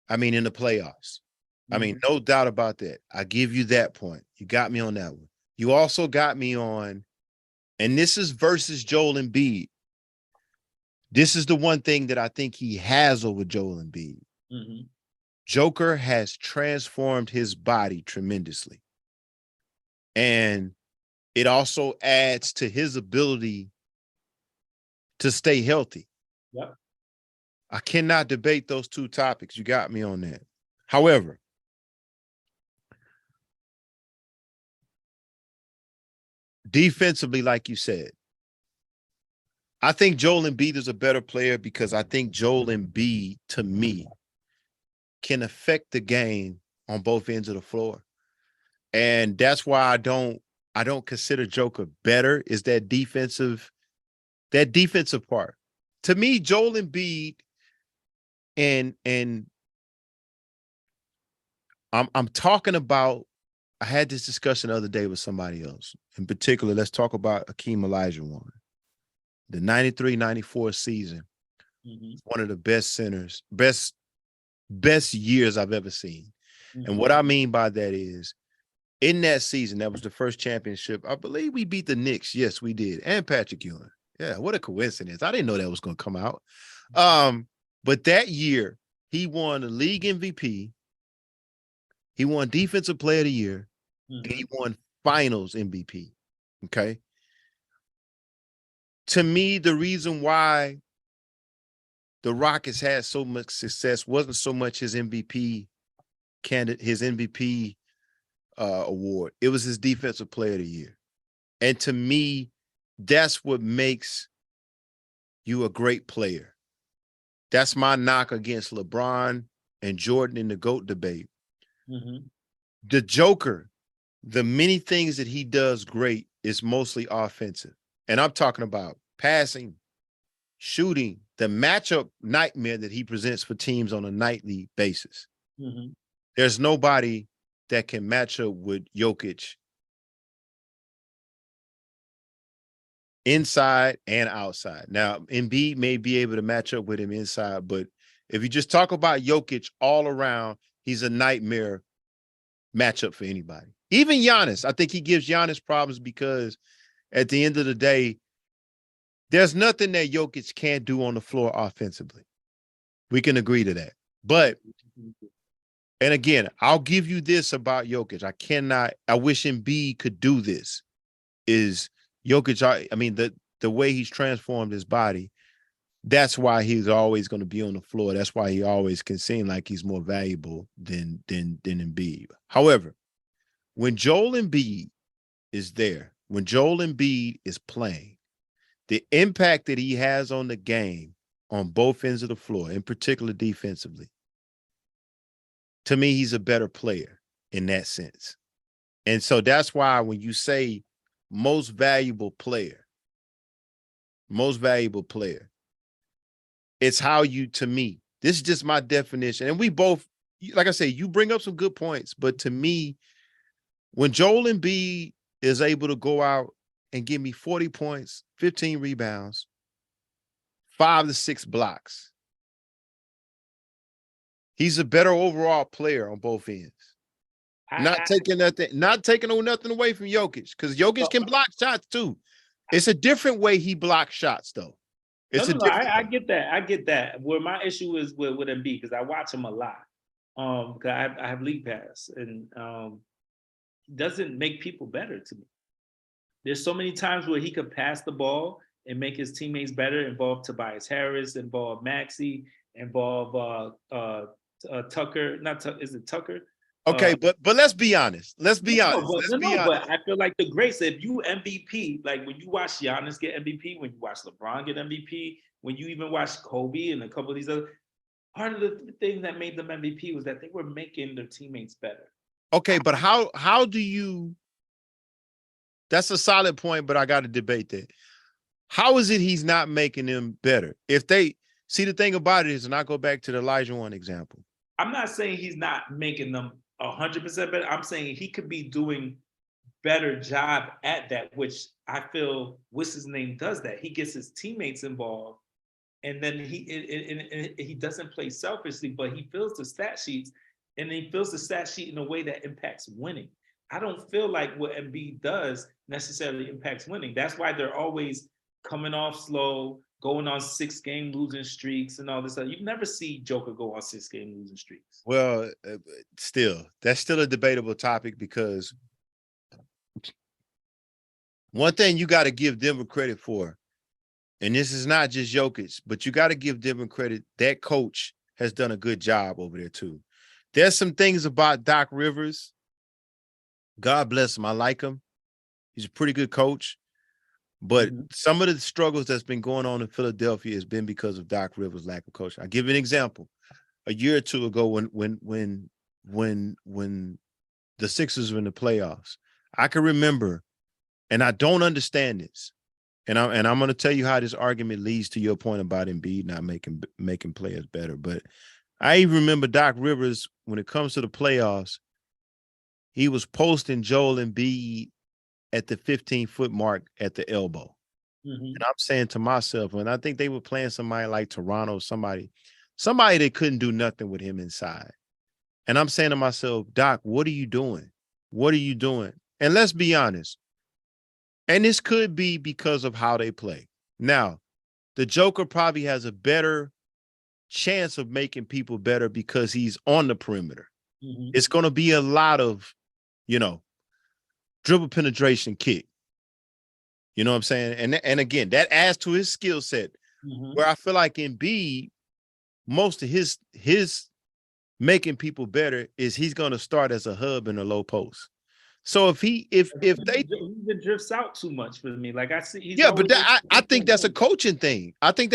in the playoffs. No doubt about that. I give you that point. You got me on that one. You also got me on, and this is versus Joel Embiid. This is the one thing that I think he has over Joel Embiid. Mm-hmm. Joker has transformed his body tremendously. And it also adds to his ability to stay healthy. Yep. I cannot debate those two topics. You got me on that. However, defensively, like you said, I think Joel Embiid is a better player because I think Joel Embiid, to me, can affect the game on both ends of the floor. And that's why I don't consider Joker better, is that defensive part. To me, Joel Embiid and I'm talking about, I had this discussion the other day with somebody else. In particular, let's talk about Akeem Olajuwon. The 93-94 season, one of the best centers, best years I've ever seen. And what I mean by that is, in that season, that was the first championship. I believe we beat the Knicks. Yes, we did. And Patrick Ewing. Yeah, what a coincidence. I didn't know that was going to come out. But that year, he won the league MVP. He won Defensive Player of the Year. And he won Finals MVP. Okay. To me, the reason why the Rockets had so much success wasn't so much his MVP award. It was his Defensive Player of the Year. And to me, that's what makes you a great player. That's my knock against LeBron and Jordan in the GOAT debate. The Joker, the many things that he does great is mostly offensive. And I'm talking about passing, shooting, the matchup nightmare that he presents for teams on a nightly basis. There's nobody that can match up with Jokic inside and outside. Now, Embiid may be able to match up with him inside, but if you just talk about Jokic all around, he's a nightmare matchup for anybody. Even Giannis, I think he gives Giannis problems because at the end of the day, there's nothing that Jokic can't do on the floor offensively. We can agree to that. But, and again, I'll give you this about Jokic. I wish Embiid could do this, is Jokic, I mean, the way he's transformed his body, that's why he's always going to be on the floor. That's why he always can seem like he's more valuable than Embiid. However, when Joel Embiid is there, when Joel Embiid is playing, the impact that he has on the game on both ends of the floor, in particular defensively, to me, he's a better player in that sense. And so that's why when you say most valuable player, it's how you, to me, this is just my definition. And we both, like I say, you bring up some good points, but to me, when Joel Embiid is able to go out and give me 40 points, 15 rebounds, 5 to 6 blocks, he's a better overall player on both ends. Not taking nothing away from Jokic, because Jokic can block shots too. It's a different way he blocks shots, though. I get that. I get that. Where my issue is with Embiid, because I watch him a lot. Because I have league pass, and doesn't make people better to me. There's so many times where he could pass the ball and make his teammates better, involve Tobias Harris, involve Maxey, involve Tucker. Is it Tucker? Okay, but let's be honest. Let's be honest. But I feel like the greats, if you MVP, like when you watch Giannis get MVP, when you watch LeBron get MVP, when you even watch Kobe and a couple of these other, part of the thing that made them MVP was that they were making their teammates better. Okay, but how do you, that's a solid point, but I got to debate that. How is it he's not making them better? If they, see, the thing about it is, and I go back to the Olajuwon example. I'm not saying he's not making them 100% better. I'm saying he could be doing better job at that, which I feel what's his name does that. He gets his teammates involved, and then he doesn't play selfishly, but he fills the stat sheets, and he fills the stat sheet in a way that impacts winning. I don't feel like what Embiid does necessarily impacts winning. That's why they're always coming off slow, going on 6-game losing streaks and all this stuff. You never see Joker go on 6-game losing streaks. Well, that's still a debatable topic because one thing you got to give Denver credit for, and this is not just Jokic, but you got to give Denver credit. That coach has done a good job over there too. There's some things about Doc Rivers. God bless him. I like him. He's a pretty good coach. But some of the struggles that's been going on in Philadelphia has been because of Doc Rivers' lack of coaching. I'll give you an example. A year or two ago, when the Sixers were in the playoffs, I can remember, and I don't understand this, and I'm going to tell you how this argument leads to your point about Embiid not making players better. But I even remember Doc Rivers, when it comes to the playoffs, he was posting Joel Embiid at the 15-foot mark at the elbow. And I'm saying to myself, and I think they were playing somebody like Toronto, somebody that couldn't do nothing with him inside. And I'm saying to myself, Doc, what are you doing? What are you doing? And let's be honest. And this could be because of how they play. Now, the Joker probably has a better chance of making people better because he's on the perimeter. It's going to be a lot of, dribble penetration kick. You know what I'm saying? And again, that adds to his skill set. Where I feel like Embiid, most of his making people better is he's going to start as a hub in a low post. So if they drifts out too much for me, like I see, I think that's a coaching thing. I think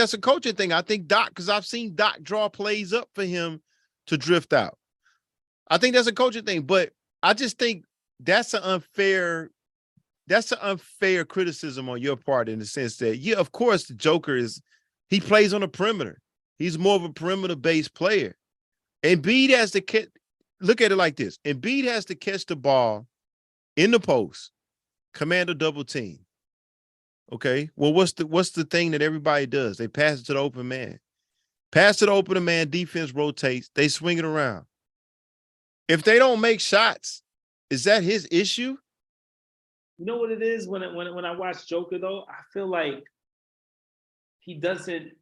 Doc, because I've seen Doc draw plays up for him to drift out. I think that's a coaching thing, but I just think that's an unfair criticism on your part in the sense that, yeah, of course, the Joker he plays on the perimeter. He's more of a perimeter-based player. Embiid has to look at it like this. Embiid has to catch the ball in the post, command a double team. Okay. Well, what's the thing that everybody does? They pass it to the open man. Pass to the open man, defense rotates, they swing it around. If they don't make shots, is that his issue? You know what it is when I watch Joker though? I feel like he doesn't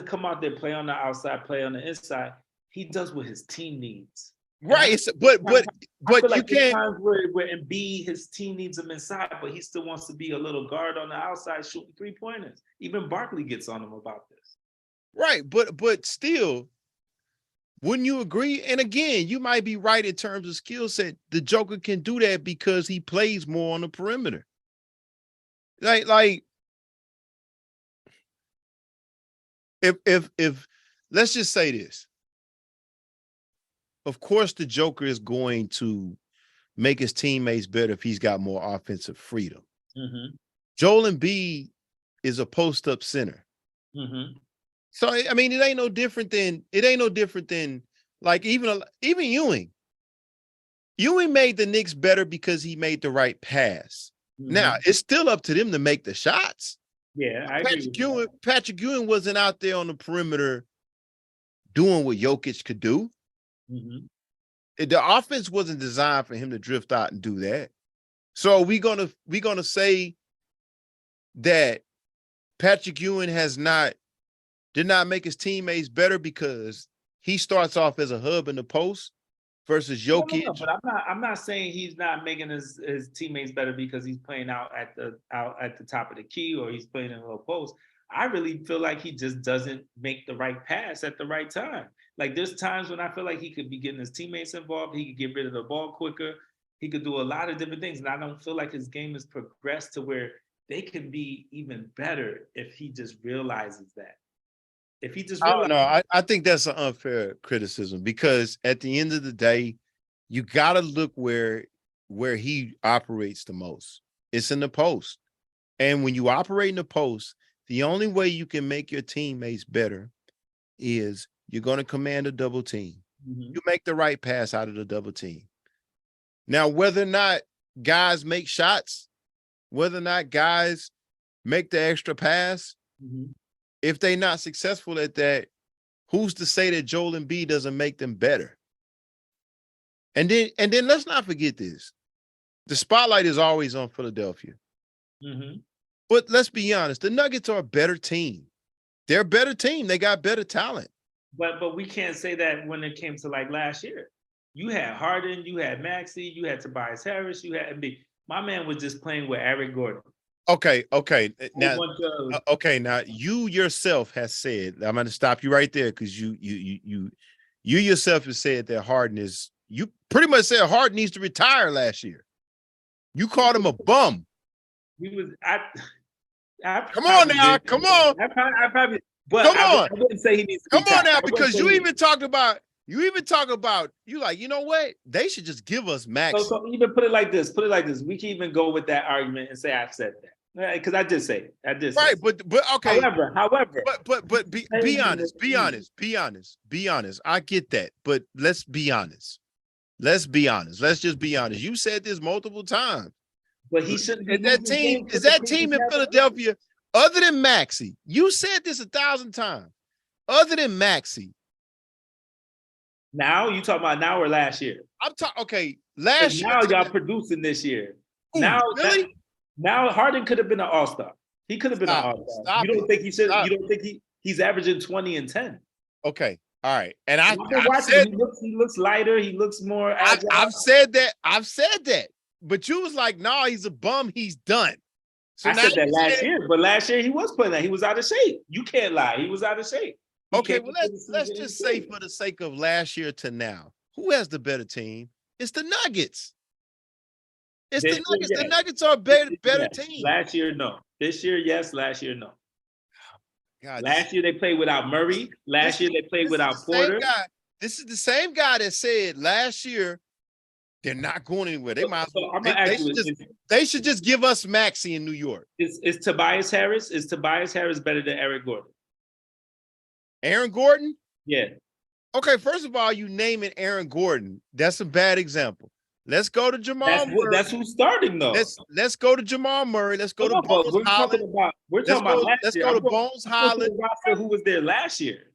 come out there, play on the outside, play on the inside. He does what his team needs. Right. But you can't. Times where Embiid, his team needs him inside, but he still wants to be a little guard on the outside shooting 3-pointers. Even Barkley gets on him about this. Right. But still, wouldn't you agree? And again, you might be right in terms of skill set. The Joker can do that because he plays more on the perimeter. Like if let's just say this. Of course, the Joker is going to make his teammates better if he's got more offensive freedom. Joel Embiid is a post-up center. So I mean, it ain't no different than like even Ewing. Ewing made the Knicks better because he made the right pass. Now it's still up to them to make the shots. Yeah, I agree. Patrick Ewing wasn't out there on the perimeter doing what Jokic could do. The offense wasn't designed for him to drift out and do that. So we gonna say that Patrick Ewing did not make his teammates better because he starts off as a hub in the post versus Jokic. No, but I'm not saying he's not making his teammates better because he's playing out at the top of the key or he's playing in a low post. I really feel like he just doesn't make the right pass at the right time. Like there's times when I feel like he could be getting his teammates involved. He could get rid of the ball quicker. He could do a lot of different things. And I don't feel like his game has progressed to where they can be even better if he just realizes that. If he just realizes I think that's an unfair criticism because at the end of the day, you got to look where he operates the most. It's in the post. And when you operate in the post, the only way you can make your teammates better is you're going to command a double team. You make the right pass out of the double team. Now, whether or not guys make shots, whether or not guys make the extra pass, if they're not successful at that, who's to say that Joel Embiid doesn't make them better? And then let's not forget this. The spotlight is always on Philadelphia. But let's be honest, the Nuggets are a better team. They're a better team. They got better talent. But we can't say that when it came to like last year. You had Harden, you had Maxey, you had Tobias Harris, you had Embiid. My man was just playing with Eric Gordon. Okay. Now, now you yourself has said, I'm going to stop you right there because you yourself have said that Harden is, you pretty much said Harden needs to retire last year. You called him a bum. He was. Come on now, come on. I probably, but come on. I wouldn't say he needs to come retire. on now, because you even talk about, you like, you know what? They should just give us Max. So even put it like this. We can even go with that argument and say I said that. Because I did say it. Right, but okay. However. But be honest. I get that, but let's be honest. Let's just be honest. You said this multiple times. But he shouldn't. Is that team in Philadelphia, other than Maxey? You said this 1,000 times. Other than Maxey. Now you talking about now or last year? I'm talking. Okay, last year. Now y'all producing this year. Ooh, really? Now Harden could have been an all-star. He could have been an all-star. You don't think he should? You don't think he's averaging 20 and 10? Okay. All right. And I've said he looks lighter. He looks more agile. I've said that. But you was like, no, he's a bum. He's done. So I said that last year, but last year he was playing that. He was out of shape. You can't lie. He was out of shape. Okay, well, let's just say for the sake of last year to now, who has the better team? It's the Nuggets. It's the Nuggets. The Nuggets are a better team. Last year, no. This year, yes. Last year, no. God, last year they played without Murray. Last year they played without Porter. This is the same guy that said last year they're not going anywhere. They might. They should just give us Maxey in New York. Is Tobias Harris better than Eric Gordon? Aaron Gordon? Yeah. Okay, first of all, you naming Aaron Gordon. That's a bad example. Let's go to Jamal Murray. That's who's starting though. Let's go to Jamal Murray. Let's go to Bones Holland. Let's go to Bones Holland. Who was there last year?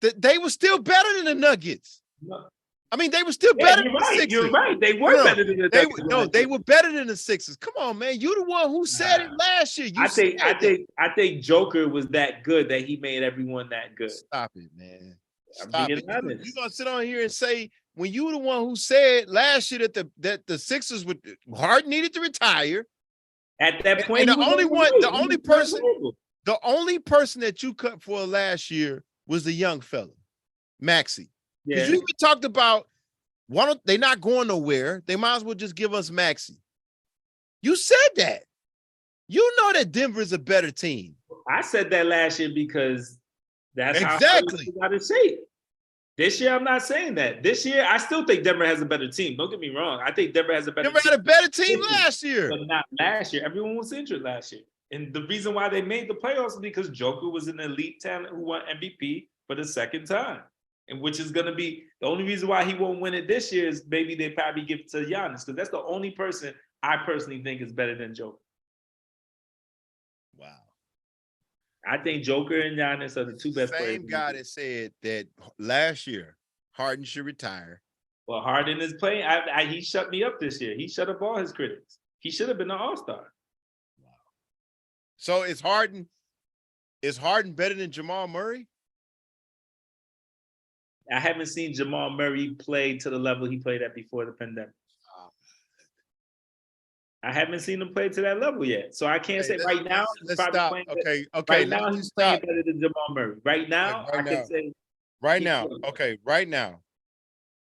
They were still better than the Nuggets. No. I mean, they were still better than the Sixers. You're right. They were better than the Nuggets. They were better than the Sixers. Come on, man. You the one who said it last year. I think Joker was that good that he made everyone that good. Stop it, man. Stop it. You're gonna sit on here and say when you were the one who said last year that the Sixers would Harden needed to retire. At that point, and the only person that you cut for last year was the young fella, Maxey. Because you even talked about they're not going nowhere. They might as well just give us Maxey. You said that. You know that Denver is a better team. I said that last year because that's exactly how out of shape. This year, I'm not saying that. This year, I still think Denver has a better team. Don't get me wrong. I think Denver has a better team. Denver had a better team last year. But not last year. Everyone was injured last year. And the reason why they made the playoffs is because Joker was an elite talent who won MVP for the second time. And which is going to be the only reason why he won't win it this year is maybe they probably give it to Giannis. Because that's the only person I personally think is better than Joker. Wow. I think Joker and Giannis are the two best players. Same guy that said that last year Harden should retire. Well, Harden is playing. He shut me up this year. He shut up all his critics. He should have been an all-star. Wow. So is Harden better than Jamal Murray? I haven't seen Jamal Murray play to the level he played at before the pandemic. I haven't seen him play to that level yet. So I can't say right now. Let's stop. Okay. Right now, he's playing better than Jamal Murray. Right now, I can say. Right now. Okay. Right now.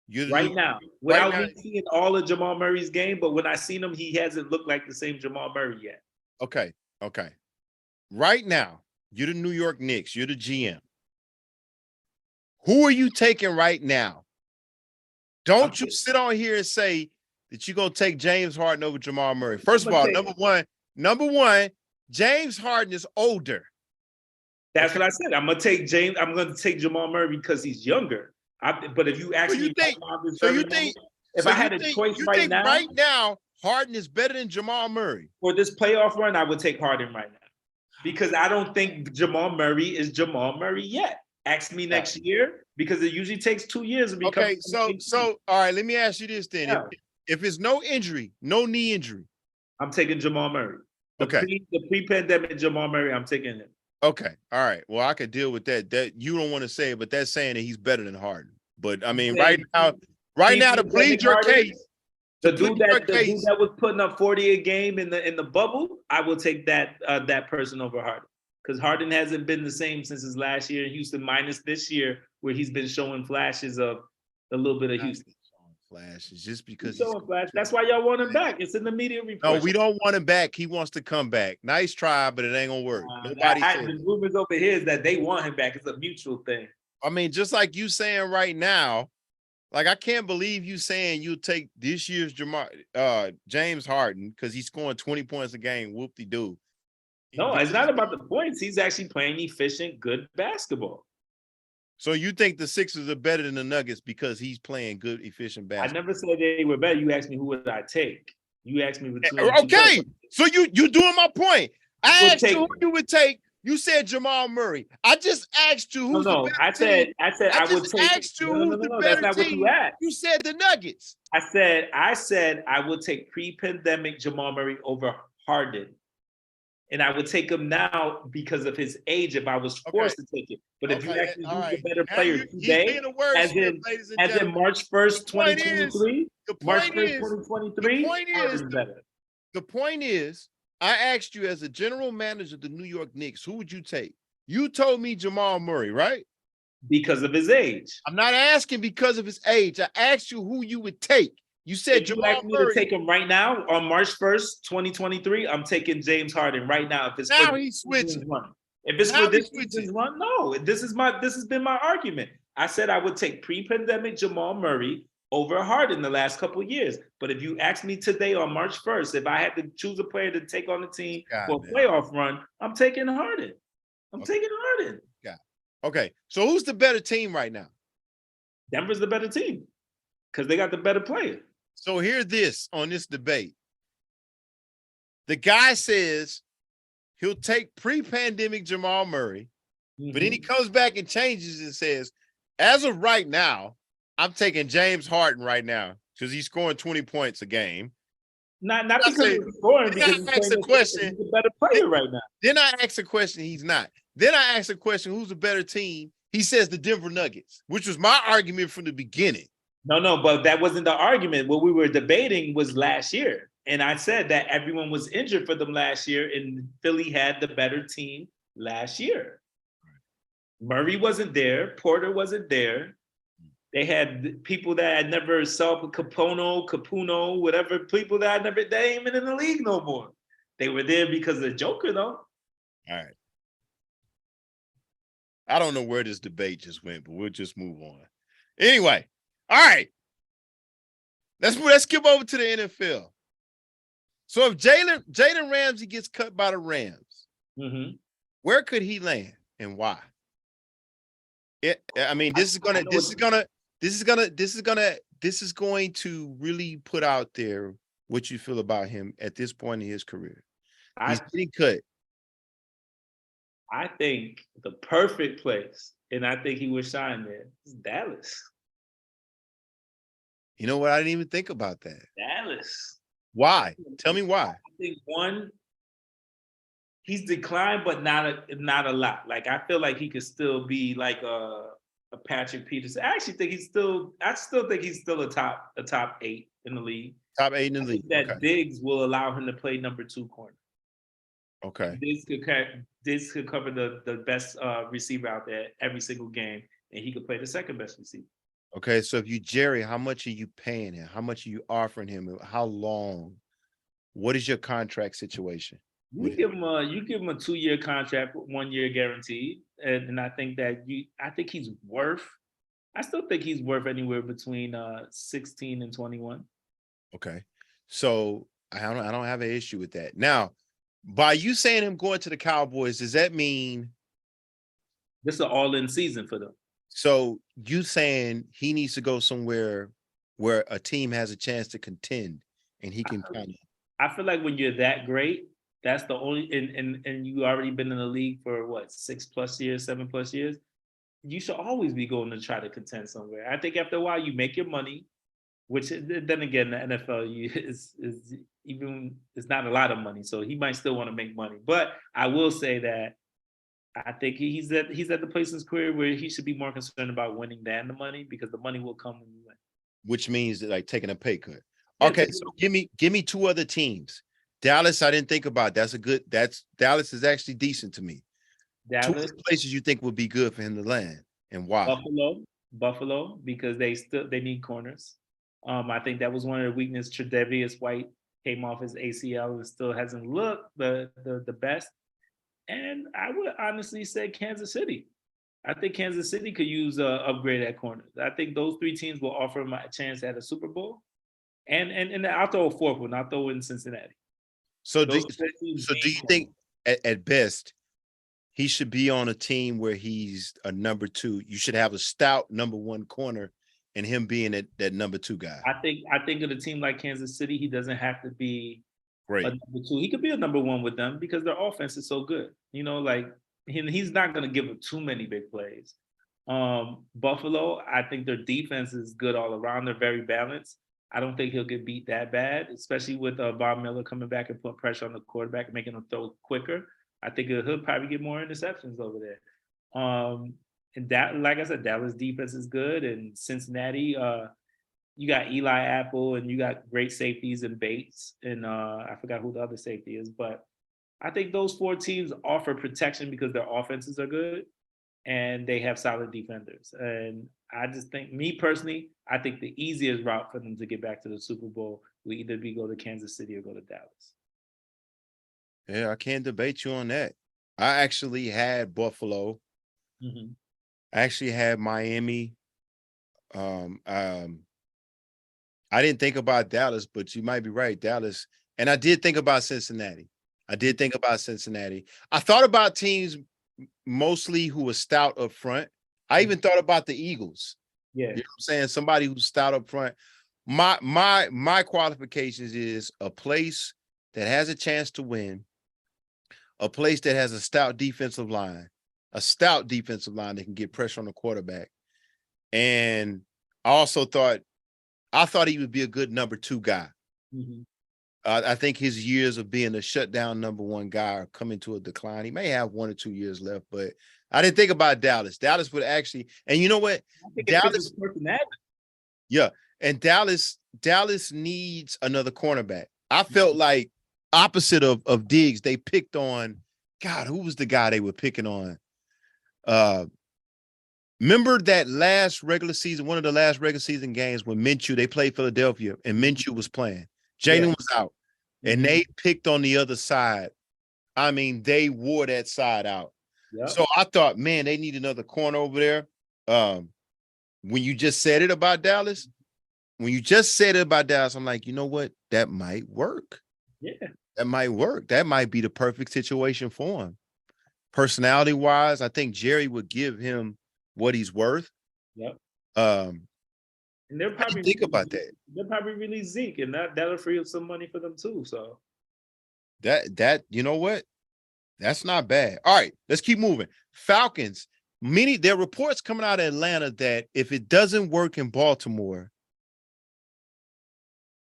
Without me seeing all of Jamal Murray's game, but when I seen him, he hasn't looked like the same Jamal Murray yet. Okay. Right now, you're the New York Knicks. You're the GM. Who are you taking right now? Don't you sit on here and say that you're going to take James Harden over Jamal Murray. First of all, number one, James Harden is older. That's what I said. I'm going to take Jamal Murray because he's younger. But if you actually if I had a choice right now, Harden is better than Jamal Murray. For this playoff run, I would take Harden right now. Because I don't think Jamal Murray is Jamal Murray yet. Ask me next year, because it usually takes 2 years to become. Okay, so all right, let me ask you this then. Yeah. If it's no injury, no knee injury, I'm taking Jamal Murray. Okay. The pre-pandemic Jamal Murray, I'm taking it. Okay. All right. Well, I could deal with that. That you don't want to say it, but that's saying that he's better than Harden. But I mean, right now, to plead your case, the dude that was putting up 40 a game in the bubble, I will take that person over Harden. Because Harden hasn't been the same since his last year in Houston, minus this year, where he's been showing flashes of a little bit of Houston. Flashes just because he's showing flash. That's why y'all want him back. It's in the media report. No, we don't want him back. He wants to come back. Nice try, but it ain't gonna work. Nobody said the rumors over here is that they want him back. It's a mutual thing. I mean, just like you saying right now, like I can't believe you saying you'll take this year's James Harden because he's scoring 20 points a game. Whoop-de-doo. No, it's not about the points. He's actually playing efficient, good basketball. So you think the Sixers are better than the Nuggets because he's playing good, efficient basketball? I never said they were better. You asked me who would I take. You asked me between. Okay, so you doing my point. I asked you who you would take. You said Jamal Murray. I just asked you who's the better team. I said I would take. Asked you who's the better that's not team. What you asked. You said the Nuggets. I said I would take pre-pandemic Jamal Murray over Harden. And I would take him now because of his age if I was forced to take it. But if you actually who's the better player today, as in March 1st, 2023, March 1st, 2023, the point is, I asked you as a general manager of the New York Knicks, who would you take? You told me Jamal Murray, right? Because of his age. I'm not asking because of his age. I asked you who you would take. You said if Jamal Murray. To take him right now on March 1st, 2023. I'm taking James Harden right now. If it's now he's switching. If it's for this season's run, no. This has been my argument. I said I would take pre-pandemic Jamal Murray over Harden the last couple of years. But if you ask me today on March 1st, if I had to choose a player to take on the team for a playoff run, I'm taking Harden. I'm taking Harden. Yeah. Okay. So who's the better team right now? Denver's the better team because they got the better player. So hear this on this debate. The guy says he'll take pre-pandemic Jamal Murray, but then he comes back and changes and says, as of right now, I'm taking James Harden right now because he's scoring 20 points a game. Not because he's scoring, because he's a better player right now. Then I ask a question, he's not. Then I ask a question, who's a better team? He says the Denver Nuggets, which was my argument from the beginning. No, but that wasn't the argument. What we were debating was last year. And I said that everyone was injured for them last year, and Philly had the better team last year. Murray wasn't there. Porter wasn't there. They had people that I never saw, Capuno, whatever, people that they ain't even in the league no more. They were there because of Joker, though. All right. I don't know where this debate just went, but we'll just move on. Anyway. All right. Let's skip over to the NFL. So if Jalen Ramsey gets cut by the Rams, where could he land and why? This is going to really put out there what you feel about him at this point in his career. He's getting cut. I think the perfect place, and I think he would shine there, is Dallas. You know what? I didn't even think about that. Dallas. Why? Tell me why. I think one, he's declined, but not a lot. Like I feel like he could still be like a Patrick Peterson. I still think he's still a top 8 in the league. Top 8 in the league. That Diggs will allow him to play number 2 corner. Okay. Diggs could cover the best receiver out there every single game, and he could play the second best receiver. Okay, so if you Jerry, how much are you paying him? How much are you offering him? How long? What is your contract situation? You give him a 2-year contract, 1 year guaranteed, and I think he's worth. I still think he's worth anywhere between 16 and 21. Okay, so I don't have an issue with that. Now, by you saying him going to the Cowboys, does that mean this is an all-in season for them? So you saying he needs to go somewhere where a team has a chance to contend and he can kind of. I feel like when you're that great, that's the only and you already been in the league for what, 6+ years, 7+ years. You should always be going to try to contend somewhere. I think after a while you make your money, which then again, the NFL is even it's not a lot of money, so he might still want to make money. But I will say that I think he's at the place in his career where he should be more concerned about winning than the money, because the money will come when you win. Which means like taking a pay cut. Yeah, Okay, so give me two other teams. Dallas, I didn't think about. Dallas is actually decent to me. Two Dallas, other places you think would be good for him to land, and why? Buffalo, because they need corners. I think that was one of the weaknesses. Tre'Davious White came off his ACL and still hasn't looked the best. And I would honestly say Kansas City. I think Kansas City could use a upgrade at corners. I think those three teams will offer him a chance at a Super Bowl. And I'll throw a fourth one. I'll throw in Cincinnati. So do you think at best he should be on a team where he's a number two? You should have a stout number one corner, and him being that number two guy. I think of a team like Kansas City, he doesn't have to be Great. a number two. He could be a number one with them because their offense is so good. Like he's not going to give up too many big plays. Buffalo, I think their defense is good all around. They're very balanced. I don't think he'll get beat that bad, especially with Bob Miller coming back and putting pressure on the quarterback, making him throw quicker. I think he'll probably get more interceptions over there. And that, like I said, Dallas defense is good, and Cincinnati, you got Eli Apple, and you got great safeties and Bates, and I forgot who the other safety is, but I think those four teams offer protection because their offenses are good and they have solid defenders. And I just think, me personally, I think the easiest route for them to get back to the Super Bowl will either be go to Kansas City or go to Dallas. Yeah, I can't debate you on that. I actually had Buffalo. Mm-hmm. I actually had Miami. I didn't think about Dallas, but you might be right, Dallas. And I did think about Cincinnati. I thought about teams mostly who were stout up front. I even thought about the Eagles. Yeah. You know what I'm saying? Somebody who's stout up front. My qualifications is a place that has a chance to win, a place that has a stout defensive line that can get pressure on the quarterback. And I thought he would be a good number two guy. Mm-hmm. I think his years of being a shutdown number one guy are coming to a decline. He may have 1 or 2 years left, but I didn't think about Dallas. Dallas would actually, and you know what? Dallas, yeah, and Dallas needs another cornerback. I felt like opposite of Diggs, they picked on, God, who was the guy they were picking on? Remember that last regular season, one of the last regular season games when Minshew, they played Philadelphia and Minshew was playing. Jalen was out. And they picked on the other side. I mean, they wore that side out. Yep. So I thought, man, they need another corner over there. When you just said it about Dallas, I'm like, you know what? That might work. Yeah. That might work. That might be the perfect situation for him. Personality-wise, I think Jerry would give him what he's worth. Yep. And they're probably think about that. They'll probably release Zeke, and that'll free up some money for them too. So that you know what? That's not bad. All right, let's keep moving. Falcons. There are reports coming out of Atlanta that if it doesn't work in Baltimore,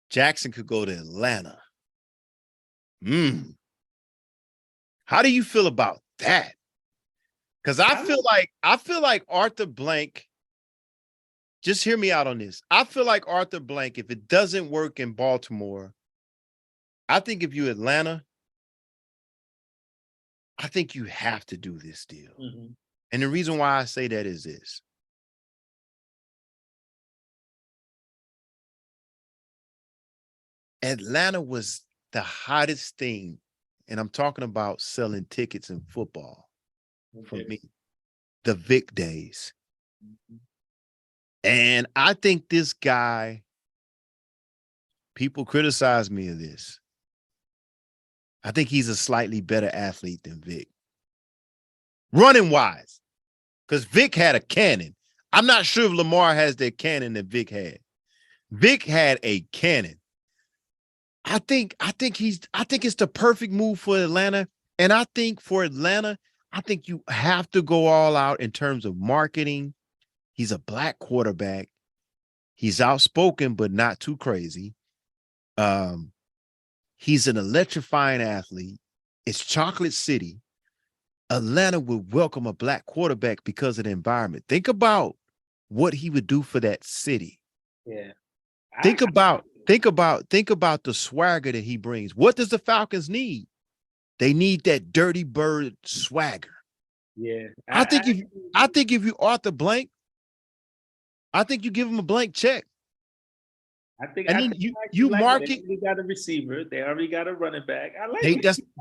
Jackson could go to Atlanta. How do you feel about that? Because I feel like Arthur Blank. Just hear me out on this. I feel like Arthur Blank, if it doesn't work in Baltimore, I think if you're Atlanta, I think you have to do this deal. Mm-hmm. And the reason why I say that is this. Atlanta was the hottest thing, and I'm talking about selling tickets in football for me. The Vic days. Mm-hmm. And I think this guy, people criticize me of this. I think he's a slightly better athlete than Vic. Running wise. Because Vic had a cannon. I'm not sure if Lamar has that cannon that Vic had. Vic had a cannon. I think it's the perfect move for Atlanta. And I think for Atlanta, I think you have to go all out in terms of marketing. He's a black quarterback. He's outspoken, but not too crazy. He's an electrifying athlete. It's Chocolate City. Atlanta would welcome a black quarterback because of the environment. Think about what he would do for that city. Yeah. Think about the swagger that he brings. What does the Falcons need? They need that dirty bird swagger. Yeah. I think if you Arthur Blank, I think you give him a blank check. I think you mark it. They got a receiver. They already got a running back. I like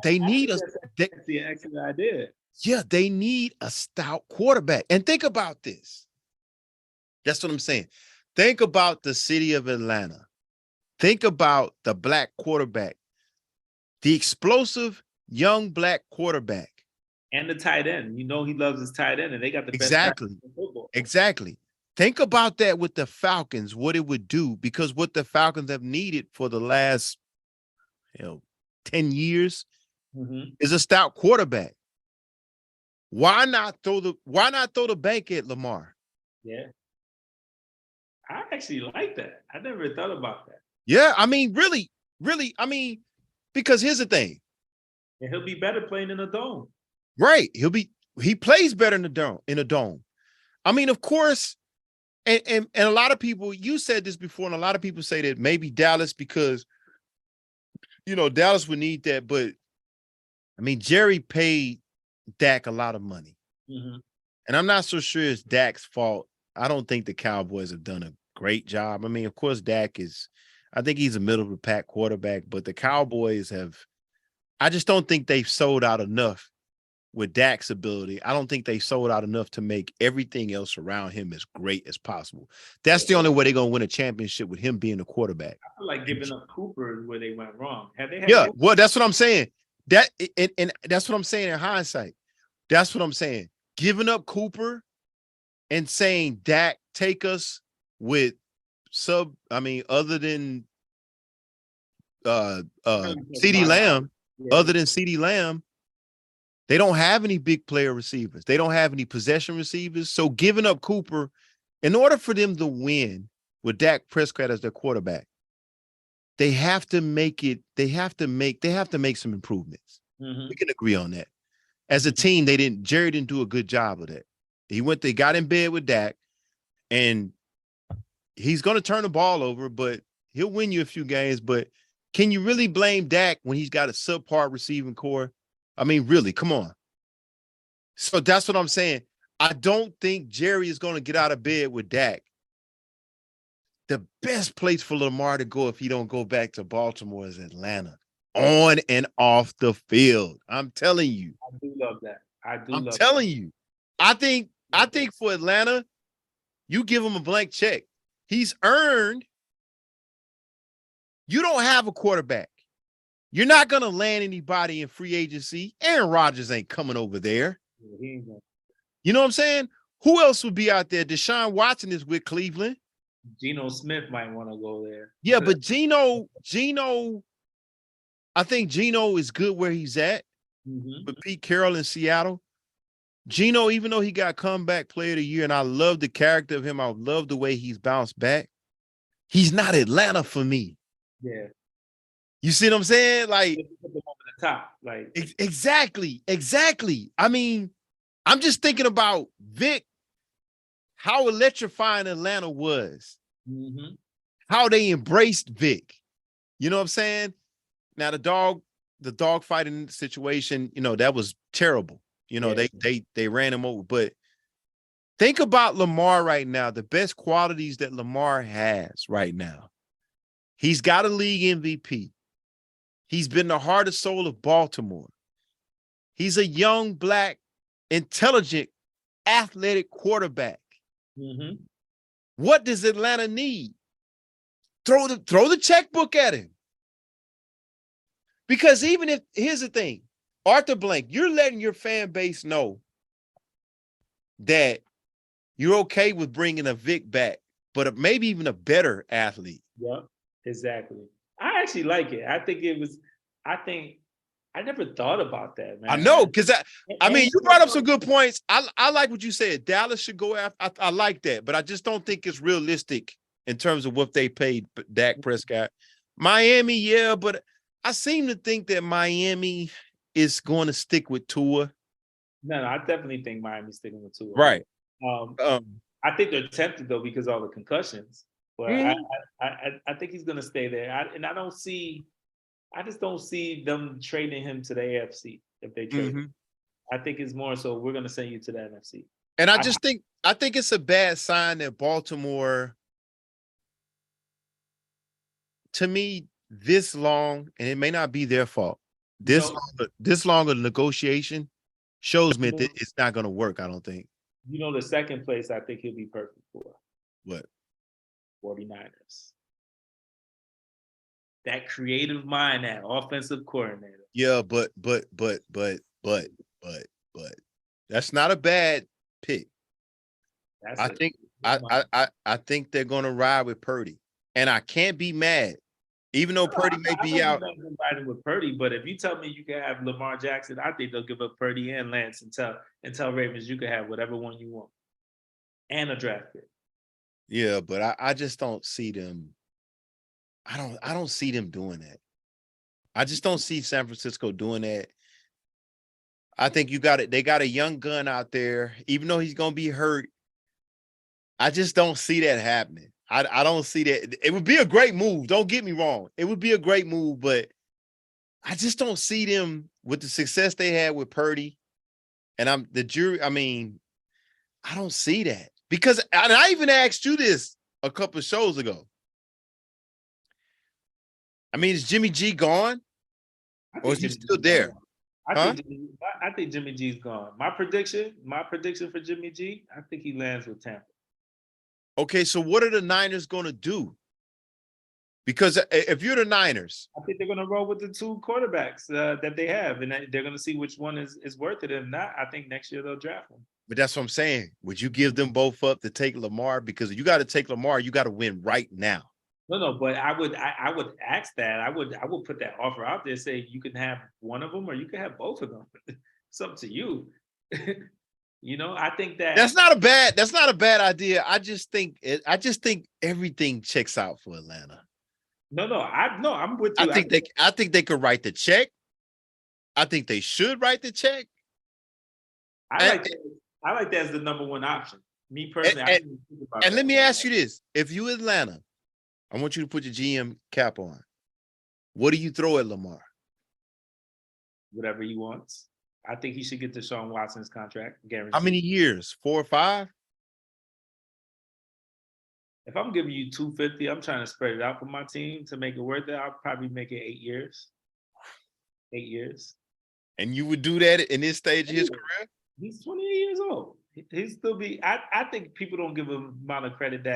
They need us. That's the excellent idea. Yeah, they need a stout quarterback. And think about this. That's what I'm saying. Think about the city of Atlanta. Think about the black quarterback, the explosive young black quarterback. And the tight end. You know he loves his tight end, and they got the best Exactly. tight end in football. Exactly. Think about that with the Falcons, what it would do, because what the Falcons have needed for the last 10 years is a stout quarterback. Why not throw the bank at Lamar? Yeah. I actually like that. I never thought about that. Yeah, I mean, really, because here's the thing. And he'll be better playing in a dome. Right. He plays better in a dome. I mean, of course, and a lot of people, you said this before, and a lot of people say that maybe Dallas, because Dallas would need that, but I mean, Jerry paid Dak a lot of money. Mm-hmm. And I'm not so sure it's Dak's fault. I don't think the Cowboys have done a great job. I mean, of course, I think he's a middle of the pack quarterback, but the Cowboys I just don't think they've sold out enough with Dak's ability. I don't think they sold out enough to make everything else around him as great as possible. That's the only way they're going to win a championship, with him being the quarterback. I feel like giving up Cooper is where they went wrong. Well, that's what I'm saying. And that's what I'm saying in hindsight. That's what I'm saying. Giving up Cooper and saying, Dak, take us with other than CeeDee Lamb, other than CeeDee Lamb, they don't have any big player receivers. They don't have any possession receivers. So giving up Cooper, in order for them to win with Dak Prescott as their quarterback, they have to make some improvements. Mm-hmm. We can agree on that. As a team, Jerry didn't do a good job of that. They got in bed with Dak, and he's going to turn the ball over, but he'll win you a few games. But can you really blame Dak when he's got a subpar receiving core? I mean, really, come on. So that's what I'm saying. I don't think Jerry is going to get out of bed with Dak. The best place for Lamar to go if he don't go back to Baltimore is Atlanta, on and off the field. I'm telling you. I do love that. I'm telling you. I think for Atlanta, you give him a blank check. He's earned. You don't have a quarterback. You're not going to land anybody in free agency. Aaron Rodgers ain't coming over there. You know what I'm saying? Who else would be out there? Deshaun Watson is with Cleveland. Geno Smith might want to go there. Yeah, but Geno, I think Geno is good where he's at. Mm-hmm. With Pete Carroll in Seattle. Geno, even though he got comeback player of the year, and I love the character of him, I love the way he's bounced back, he's not Atlanta for me. Yeah. You see what I'm saying? Like, put them over the top. Like, exactly. I mean, I'm just thinking about Vic, how electrifying Atlanta was, mm-hmm. how they embraced Vic. You know what I'm saying? Now the dog fighting situation, that was terrible. They ran him over. But think about Lamar right now, the best qualities that Lamar has right now. He's got a league MVP. He's been the heart and soul of Baltimore. He's a young, black, intelligent, athletic quarterback. Mm-hmm. What does Atlanta need? Throw the checkbook at him. Because here's the thing, Arthur Blank, you're letting your fan base know that you're okay with bringing a Vic back, but maybe even a better athlete. Yeah, exactly. I actually like it. I never thought about that, man. I know, because I mean, you brought up some good points. I like what you said. Dallas should go after. I like that, but I just don't think it's realistic in terms of what they paid Dak Prescott. Miami, yeah, but I seem to think that Miami is going to stick with Tua. No, I definitely think Miami's sticking with Tua. Right. I think they're tempted though because of all the concussions. But I think he's going to stay there. I just don't see them trading him to the AFC if they trade him. I think it's more so we're going to send you to the NFC. And I think it's a bad sign that Baltimore, to me, this long, and it may not be their fault, this long of negotiation shows me that it's not going to work, I don't think. You know, the second place I think he'll be perfect for. What? 49ers. That creative mind, that offensive coordinator. Yeah, but that's not a bad pick. I think they're gonna ride with Purdy. And I can't be mad. Even though Purdy may be out. I'm riding with Purdy, but if you tell me you can have Lamar Jackson, I think they'll give up Purdy and Lance and tell Ravens you can have whatever one you want. And a draft pick. Yeah, but I just don't see them. I don't see them doing that. I just don't see San Francisco doing that. I think they got a young gun out there, even though he's gonna be hurt. I just don't see that happening. I don't see that. It would be a great move. Don't get me wrong. It would be a great move, but I just don't see them with the success they had with Purdy. And I don't see that. Because I even asked you this a couple of shows ago. I mean, is Jimmy G gone? Or is he still there? I think Jimmy G's gone. My prediction for Jimmy G, I think he lands with Tampa. Okay, so what are the Niners going to do? Because if you're the Niners, I think they're going to roll with the two quarterbacks that they have, and they're going to see which one is worth it. If not, I think next year they'll draft one. But that's what I'm saying. Would you give them both up to take Lamar? Because you got to take Lamar, you got to win right now. No, but I would ask that. I would put that offer out there. Say you can have one of them or you can have both of them. It's up to you. You know, I think that's not a bad idea. I just think everything checks out for Atlanta. I'm with you. I think they could write the check. I think they should write the check. I like that as the number one option. Me personally, and let me ask you this: if you Atlanta, I want you to put your GM cap on. What do you throw at Lamar? Whatever he wants. I think he should get Deshaun Watson's contract guaranteed. How many years? 4 or 5? If I'm giving you $250, I'm trying to spread it out for my team to make it worth it. I'll probably make it 8 years. 8 years. And you would do that in this stage of his career? He's 28 years old. He'll still be. I think people don't give him amount of credit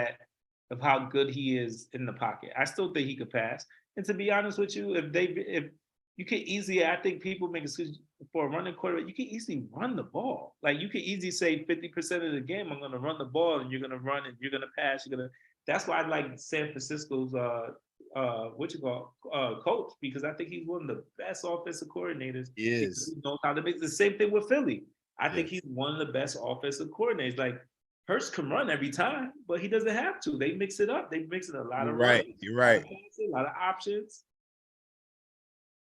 of how good he is in the pocket. I still think he could pass. And to be honest with you, if you can easily, I think people make excuses for a running quarterback. You can easily run the ball. Like you can easily say 50% of the game, I'm going to run the ball, and you're going to run and you're going to pass. That's why I like San Francisco's coach, because I think he's one of the best offensive coordinators. He is. He knows how to make the same thing with Philly. I think he's one of the best offensive coordinators. Like Hurts can run every time, but he doesn't have to. They mix it up. They mix it a lot of runs, You're right. A lot of options.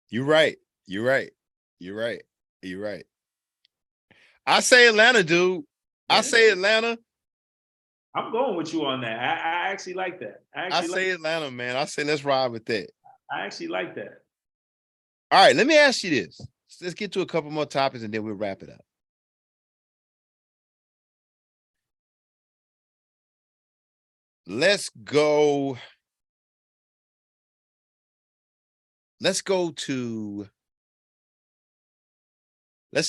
You're right. I say Atlanta, dude. Yeah. I say Atlanta. I'm going with you on that. I actually like that. I say Atlanta, man. I say let's ride with that. I actually like that. All right, let me ask you this. Let's get to a couple more topics and then we'll wrap it up. Let's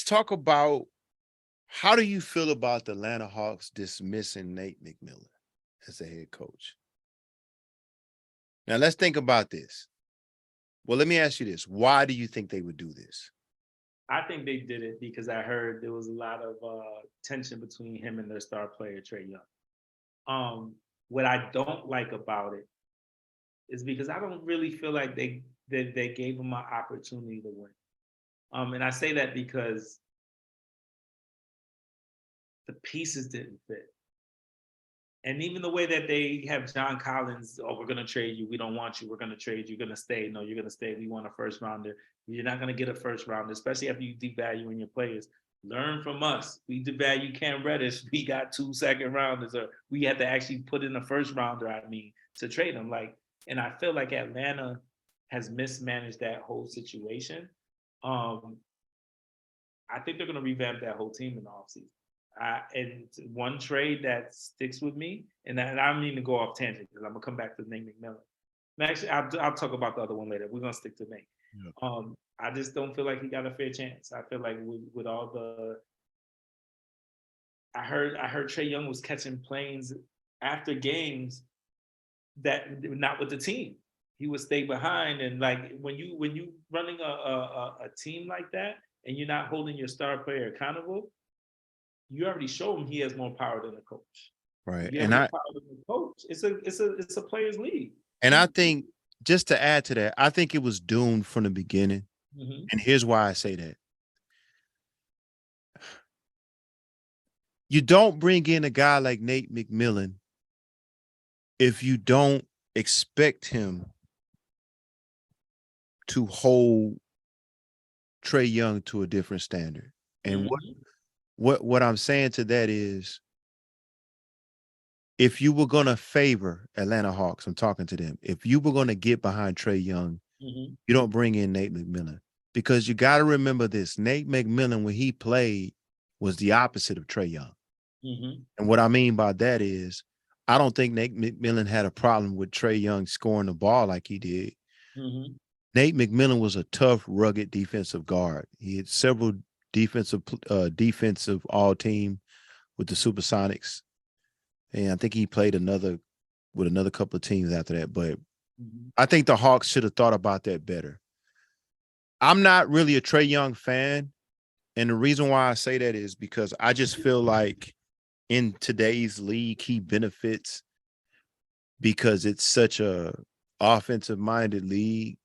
talk about, how do you feel about the Atlanta Hawks dismissing Nate McMillan as a head coach? Now let's think about this. Well, let me ask you this. Why do you think they would do this? I think they did it because I heard there was a lot of tension between him and their star player, Trae Young. What I don't like about it is because I don't really feel like they gave him an opportunity to win. And I say that because the pieces didn't fit. And even the way that they have John Collins, oh, we're gonna trade you. We don't want you. We're gonna trade you. You're gonna stay. No, you're gonna stay. We want a first rounder. You're not gonna get a first rounder, especially after you devalue your players. Learn from us. We devalue Cam Reddish. We got 2 second rounders, or we had to actually put in a first rounder. I mean, to trade them. Like, and I feel like Atlanta has mismanaged that whole situation. Um, I think they're gonna revamp that whole team in the offseason. And one trade that sticks with me, and I don't mean to go off tangent because I'm gonna come back to Nate McMillan. Actually, I'll talk about the other one later. We're gonna stick to Nate. Yeah. I just don't feel like he got a fair chance. I feel like with all the, I heard Trae Young was catching planes after games that not with the team. He would stay behind, and like when you running a team like that, and you're not holding your star player accountable, you already show him he has more power than the coach. Right. And power than the coach. It's a players' league. And I think, just to add to that, I think it was doomed from the beginning. Mm-hmm. And here's why I say that. You don't bring in a guy like Nate McMillan if you don't expect him to hold Trae Young to a different standard. And what I'm saying to that is, if you were going to favor Atlanta Hawks, I'm talking to them, if you were going to get behind Trae Young, you don't bring in Nate McMillan, because you got to remember this. Nate McMillan, when he played, was the opposite of Trae Young. And what I mean by that is, I don't think Nate McMillan had a problem with Trae Young scoring the ball like he did. Nate McMillan was a tough, rugged defensive guard. He had several defensive all-team with the Supersonics. And I think he played with another couple of teams after that. But I think the Hawks should have thought about that better. I'm not really a Trae Young fan. And the reason why I say that is because I just feel like in today's league, he benefits because it's such a offensive-minded league.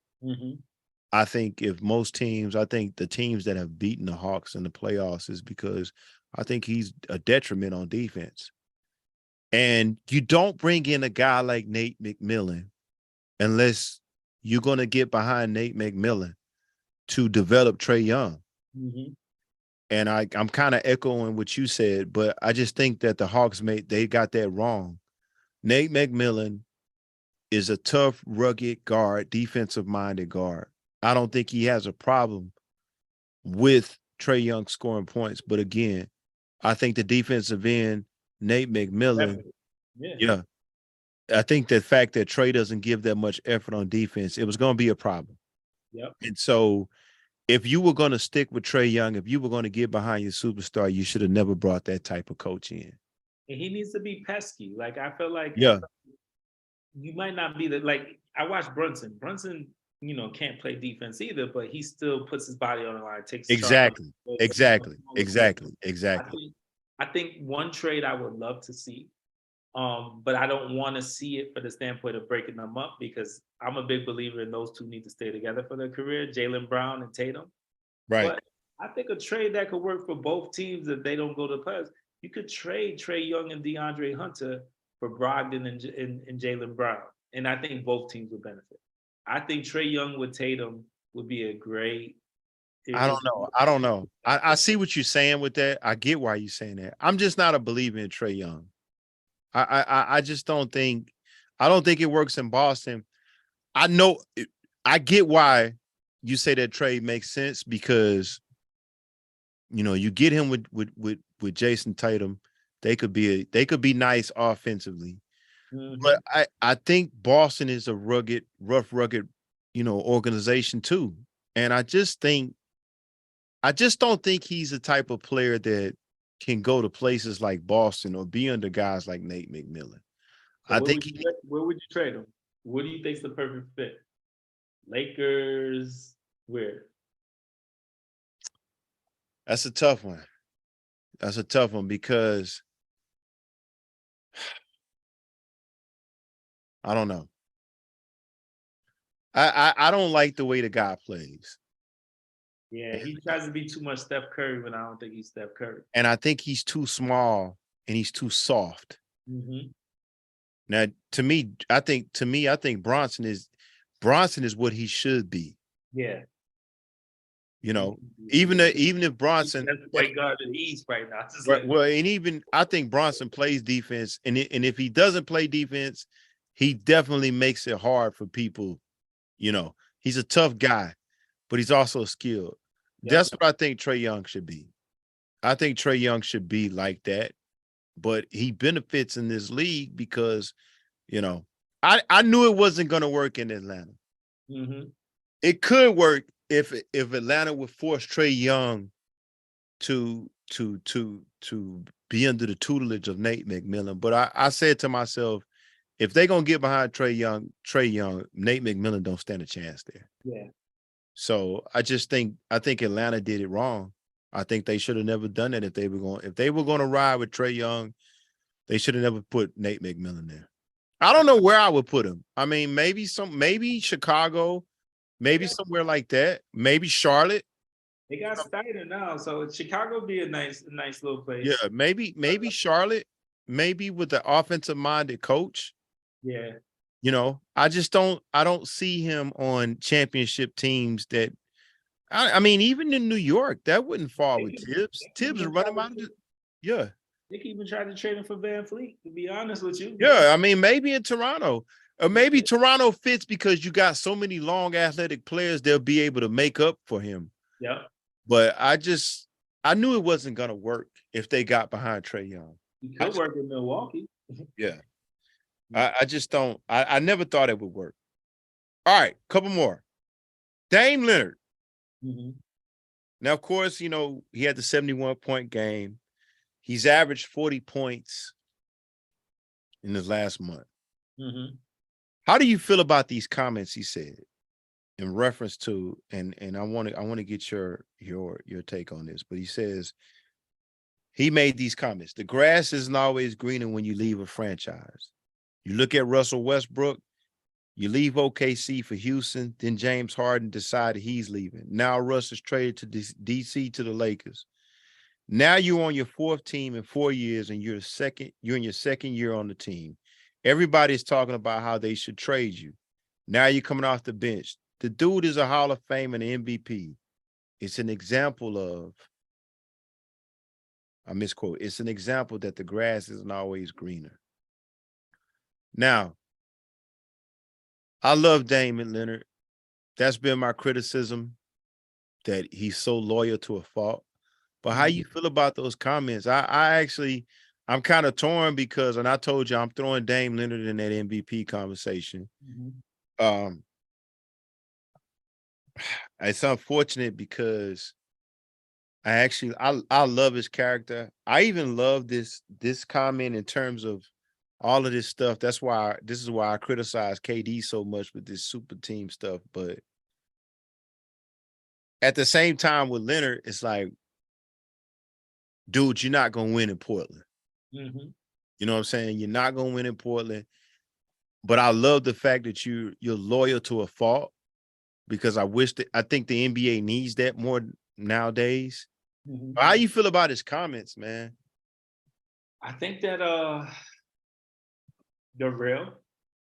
I think the teams that have beaten the Hawks in the playoffs is because I think he's a detriment on defense. And you don't bring in a guy like Nate McMillan unless you're going to get behind Nate McMillan to develop Trae Young. And I'm kind of echoing what you said, but I just think that the Hawks they got that wrong. Nate McMillan is a tough, rugged guard, defensive-minded guard. I don't think he has a problem with Trae Young scoring points. But again, I think the defensive end, Nate McMillan, yeah. I think the fact that Trae doesn't give that much effort on defense, it was going to be a problem. And so if you were going to stick with Trae Young, if you were going to get behind your superstar, you should have never brought that type of coach in. And he needs to be pesky. Like, I feel like you might not be like, I watched Brunson. Brunson, can't play defense either, but he still puts his body on the line, takes exactly. I think one trade I would love to see, but I don't want to see it for the standpoint of breaking them up, because I'm a big believer in those two need to stay together for their career, Jaylen Brown and Tatum. Right. But I think a trade that could work for both teams if they don't go to the playoffs, you could trade Trae Young and DeAndre Hunter for Brogdon and Jaylen Brown. And I think both teams would benefit. I think Trae Young with Tatum would be a great. I don't know. I see what you're saying with that. I get why you're saying that. I'm just not a believer in Trae Young. I just don't think it works in Boston. I get why you say that trade makes sense, because you get him with Jason Tatum. They could be nice offensively. But I think Boston is a rugged, organization too. And I just don't think he's the type of player that can go to places like Boston or be under guys like Nate McMillan. So where would you trade him? What do you think's the perfect fit? Lakers, where? That's a tough one. Because I don't know. I don't like the way the guy plays. Yeah, he tries to be too much Steph Curry, but I don't think he's Steph Curry. And I think he's too small and he's too soft. Now, I think Bronson is what he should be. Yeah. You know, even if Bronson, That's point guard in the East right now. well, and even I think Bronson plays defense, and if he doesn't play defense, he definitely makes it hard for people. You know, he's a tough guy, but he's also skilled. Yeah. That's what I think Trae Young should be. I think Trae Young should be like that, but he benefits in this league because, you know, I knew it wasn't going to work in Atlanta. Mm-hmm. It could work if Atlanta would force Trae Young to be under the tutelage of Nate McMillan. But I said to myself, if they're gonna get behind Trae Young, Nate McMillan don't stand a chance there. Yeah. So I think Atlanta did it wrong. I think they should have never done that if they were going to ride with Trae Young, they should have never put Nate McMillan there. I don't know where I would put him. I mean, maybe Chicago, maybe somewhere like that. Maybe Charlotte. They got Steiner now, so Chicago would be a nice little place. Yeah, maybe Charlotte, maybe with the offensive minded coach. Yeah. You know, I don't see him on championship teams that I mean, even in New York, that wouldn't fall with Tibbs. Tibbs is running out of the, yeah. They could even try to trade him for Van Fleet, to be honest with you. Yeah, I mean, maybe in Toronto. Or maybe Toronto fits because you got so many long athletic players, they'll be able to make up for him. Yeah. But I knew it wasn't gonna work if they got behind Trae Young. He could work in Milwaukee. Yeah. I just don't I never thought it would work. All right, couple more. Dame Leonard. Mm-hmm. Now, of course, you know, he had the 71-point game. He's averaged 40 points in his last month. Mm-hmm. How do you feel about these comments he said in reference to, and I want to get your take on this, but he says he made these comments. The grass isn't always greener when you leave a franchise. You look at Russell Westbrook, you leave OKC for Houston, then James Harden decided he's leaving. Now Russ is traded to DC to the Lakers. Now you're on your fourth team in 4 years, and you're in your second year on the team. Everybody's talking about how they should trade you. Now you're coming off the bench. The dude is a Hall of Fame and an MVP. It's an example of, I misquote, it's an example that the grass isn't always greener. Now, I love Damian Leonard. That's been my criticism, that he's so loyal to a fault. But how you feel about those comments? I'm kind of torn because, and I told you I'm throwing Dame Leonard in that MVP conversation. Mm-hmm. It's unfortunate because I love his character. I even love this comment in terms of all of this stuff. This is why I criticize KD so much with this super team stuff. But at the same time with Leonard, it's like, dude, you're not gonna win in Portland. Mm-hmm. You know what I'm saying? You're not gonna win in Portland. But I love the fact that you're loyal to a fault, because I think the NBA needs that more nowadays. Mm-hmm. How you feel about his comments, man? I think that they're real.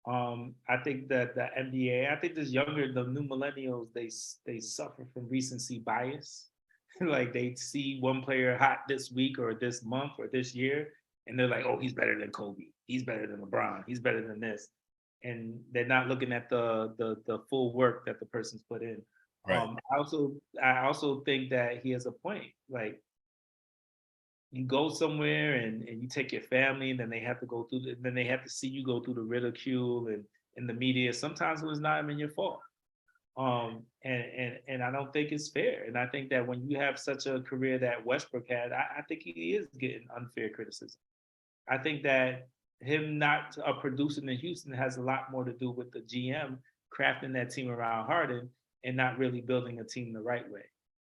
I think that the NBA, I think the new millennials, they suffer from recency bias. Like they see one player hot this week or this month or this year, and they're like, oh, he's better than Kobe. He's better than LeBron. He's better than this. And they're not looking at the full work that the person's put in. Right. I also think that he has a point. Like, you go somewhere and you take your family, and then they have to see you go through the ridicule and the media. Sometimes it was not even your fault. And I don't think it's fair. And I think that when you have such a career that Westbrook had, I think he is getting unfair criticism. I think that him not producing in Houston has a lot more to do with the GM crafting that team around Harden and not really building a team the right way,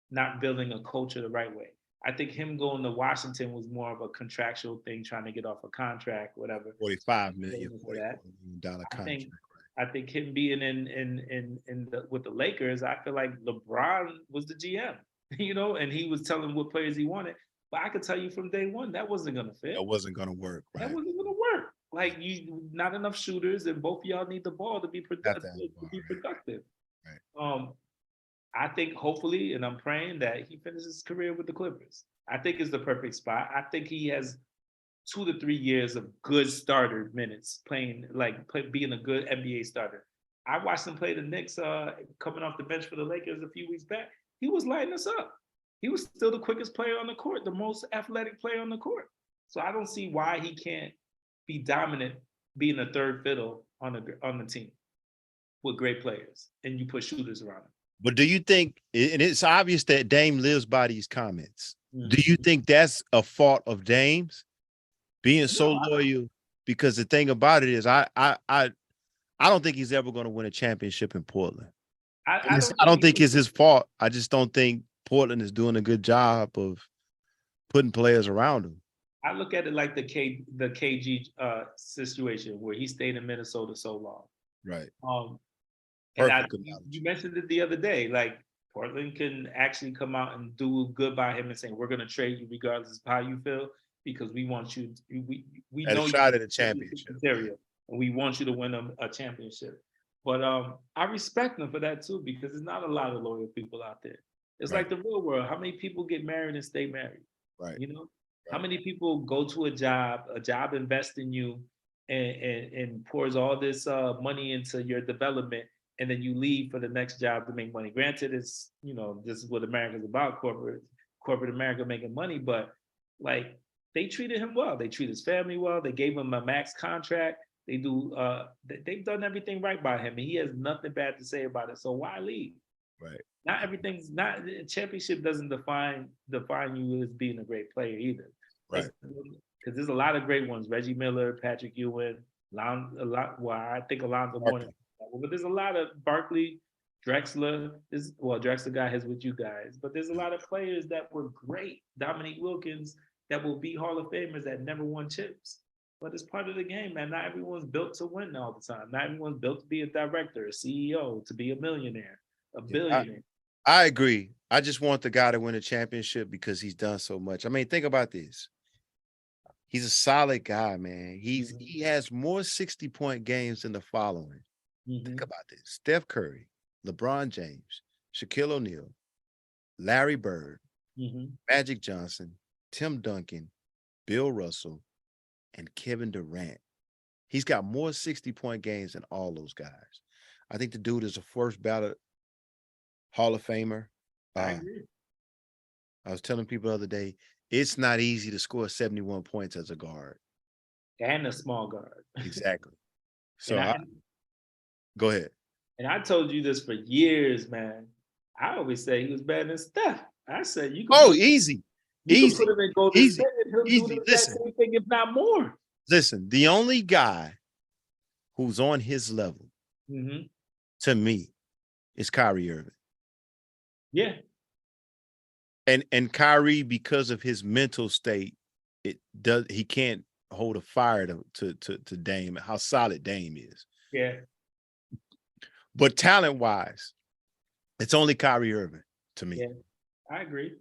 not building a culture the right way. I think him going to Washington was more of a contractual thing, trying to get off a contract, whatever. $45 million contract. I think him being with the Lakers, I feel like LeBron was the GM, and he was telling what players he wanted. But I could tell you from day one that wasn't going to fit. That wasn't going to work. Right? That wasn't going to work. Like not enough shooters, and both of y'all need the ball to be Got that ball, productive. right. I think hopefully, and I'm praying that he finishes his career with the Clippers. I think it's the perfect spot. I think he has 2 to 3 years of good starter minutes playing, being a good NBA starter. I watched him play the Knicks coming off the bench for the Lakers a few weeks back. He was lighting us up. He was still the quickest player on the court, the most athletic player on the court. So I don't see why he can't be dominant, being a third fiddle on the team with great players, and you put shooters around him. But do you think, and it's obvious that Dame lives by these comments, do you Mm-hmm. think that's a fault of Dame's being so No, loyal? Because the thing about it is, I don't think he's ever going to win a championship in Portland. I don't I don't think think it's his fault. I just don't think Portland is doing a good job of putting players around him. I look at it like the KG situation where he stayed in Minnesota so long. Right. And Perfect you mentioned it the other day, like Portland can actually come out and do good by him and say, we're going to trade you regardless of how you feel, because we want you, we At know a shot you at a championship. and we want you to win a championship. But I respect them for that too, because there's not a lot of loyal people out there. It's Right. like the real world. How many people get married and stay married? Right. You know, Right. how many people go to a job invests in you and pours all this money into your development, and then you leave for the next job to make money. Granted, it's, this is what America's about, corporate America making money, but like they treated him well. They treat his family well. They gave him a max contract. They've done everything right by him, and he has nothing bad to say about it. So why leave? Right. Not everything's not championship doesn't define you as being a great player either. Right. Because there's a lot of great ones: Reggie Miller, Patrick Ewing, I think Alonzo Mourning, but there's a lot of Barkley, Drexler. Drexler got his with you guys, but there's a lot of players that were great. Dominique Wilkins that will be Hall of Famers that never won chips. But it's part of the game, man. Not everyone's built to win all the time. Not everyone's built to be a director, a CEO, to be a millionaire, a billionaire. I agree. I just want the guy to win a championship because he's done so much. I mean, think about this. He's a solid guy, man. He has more 60-point games than the following. Think about this: Steph Curry, LeBron James, Shaquille O'Neal, Larry Bird, Magic Johnson, Tim Duncan, Bill Russell, and Kevin Durant. He's got more 60-point games than all those guys. I think the dude is a first ballot Hall of Famer. I agree. I was telling people the other day, it's not easy to score 71 points as a guard. And a small guard. Exactly. So go ahead. And I told you this for years, man. I always say he was better than Steph. I said you can easy. You can put him in Golden State and he'll do the exact same thing, if not more. Listen, the only guy who's on his level, to me, is Kyrie Irving. Yeah. And Kyrie, because of his mental state, he can't hold a fire to Dame, how solid Dame is. Yeah. But talent-wise, it's only Kyrie Irving to me. Yeah, I agree.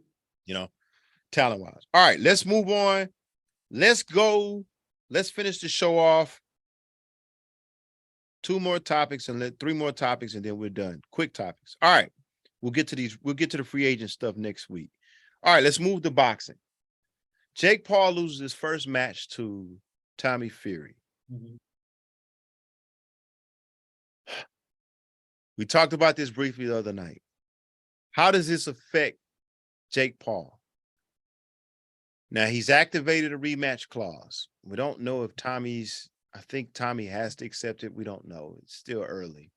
Talent-wise. All right, let's move on. Let's go. Let's finish the show off. 2 more topics and 3 more topics, and then we're done. Quick topics. All right. We'll get to these. We'll get to the free agent stuff next week. All right, let's move to boxing. Jake Paul loses his first match to Tommy Fury. We talked about this briefly the other night. How does this affect Jake Paul? Now, he's activated a rematch clause. We don't know if I think Tommy has to accept it. We don't know. It's still early.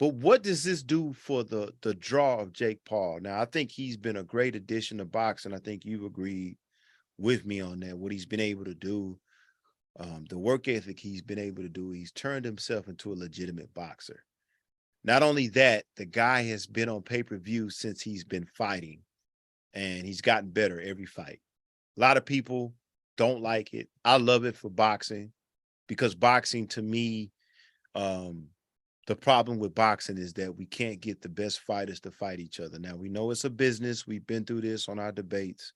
But what does this do for the draw of Jake Paul? Now, I think he's been a great addition to boxing. I think you've agreed with me on that, what he's been able to do, the work ethic he's been able to do. He's turned himself into a legitimate boxer. Not only that, the guy has been on pay-per-view since he's been fighting, and he's gotten better every fight. A lot of people don't like it. I love it for boxing, because boxing, to me, the problem with boxing is that we can't get the best fighters to fight each other. Now, we know it's a business. We've been through this on our debates.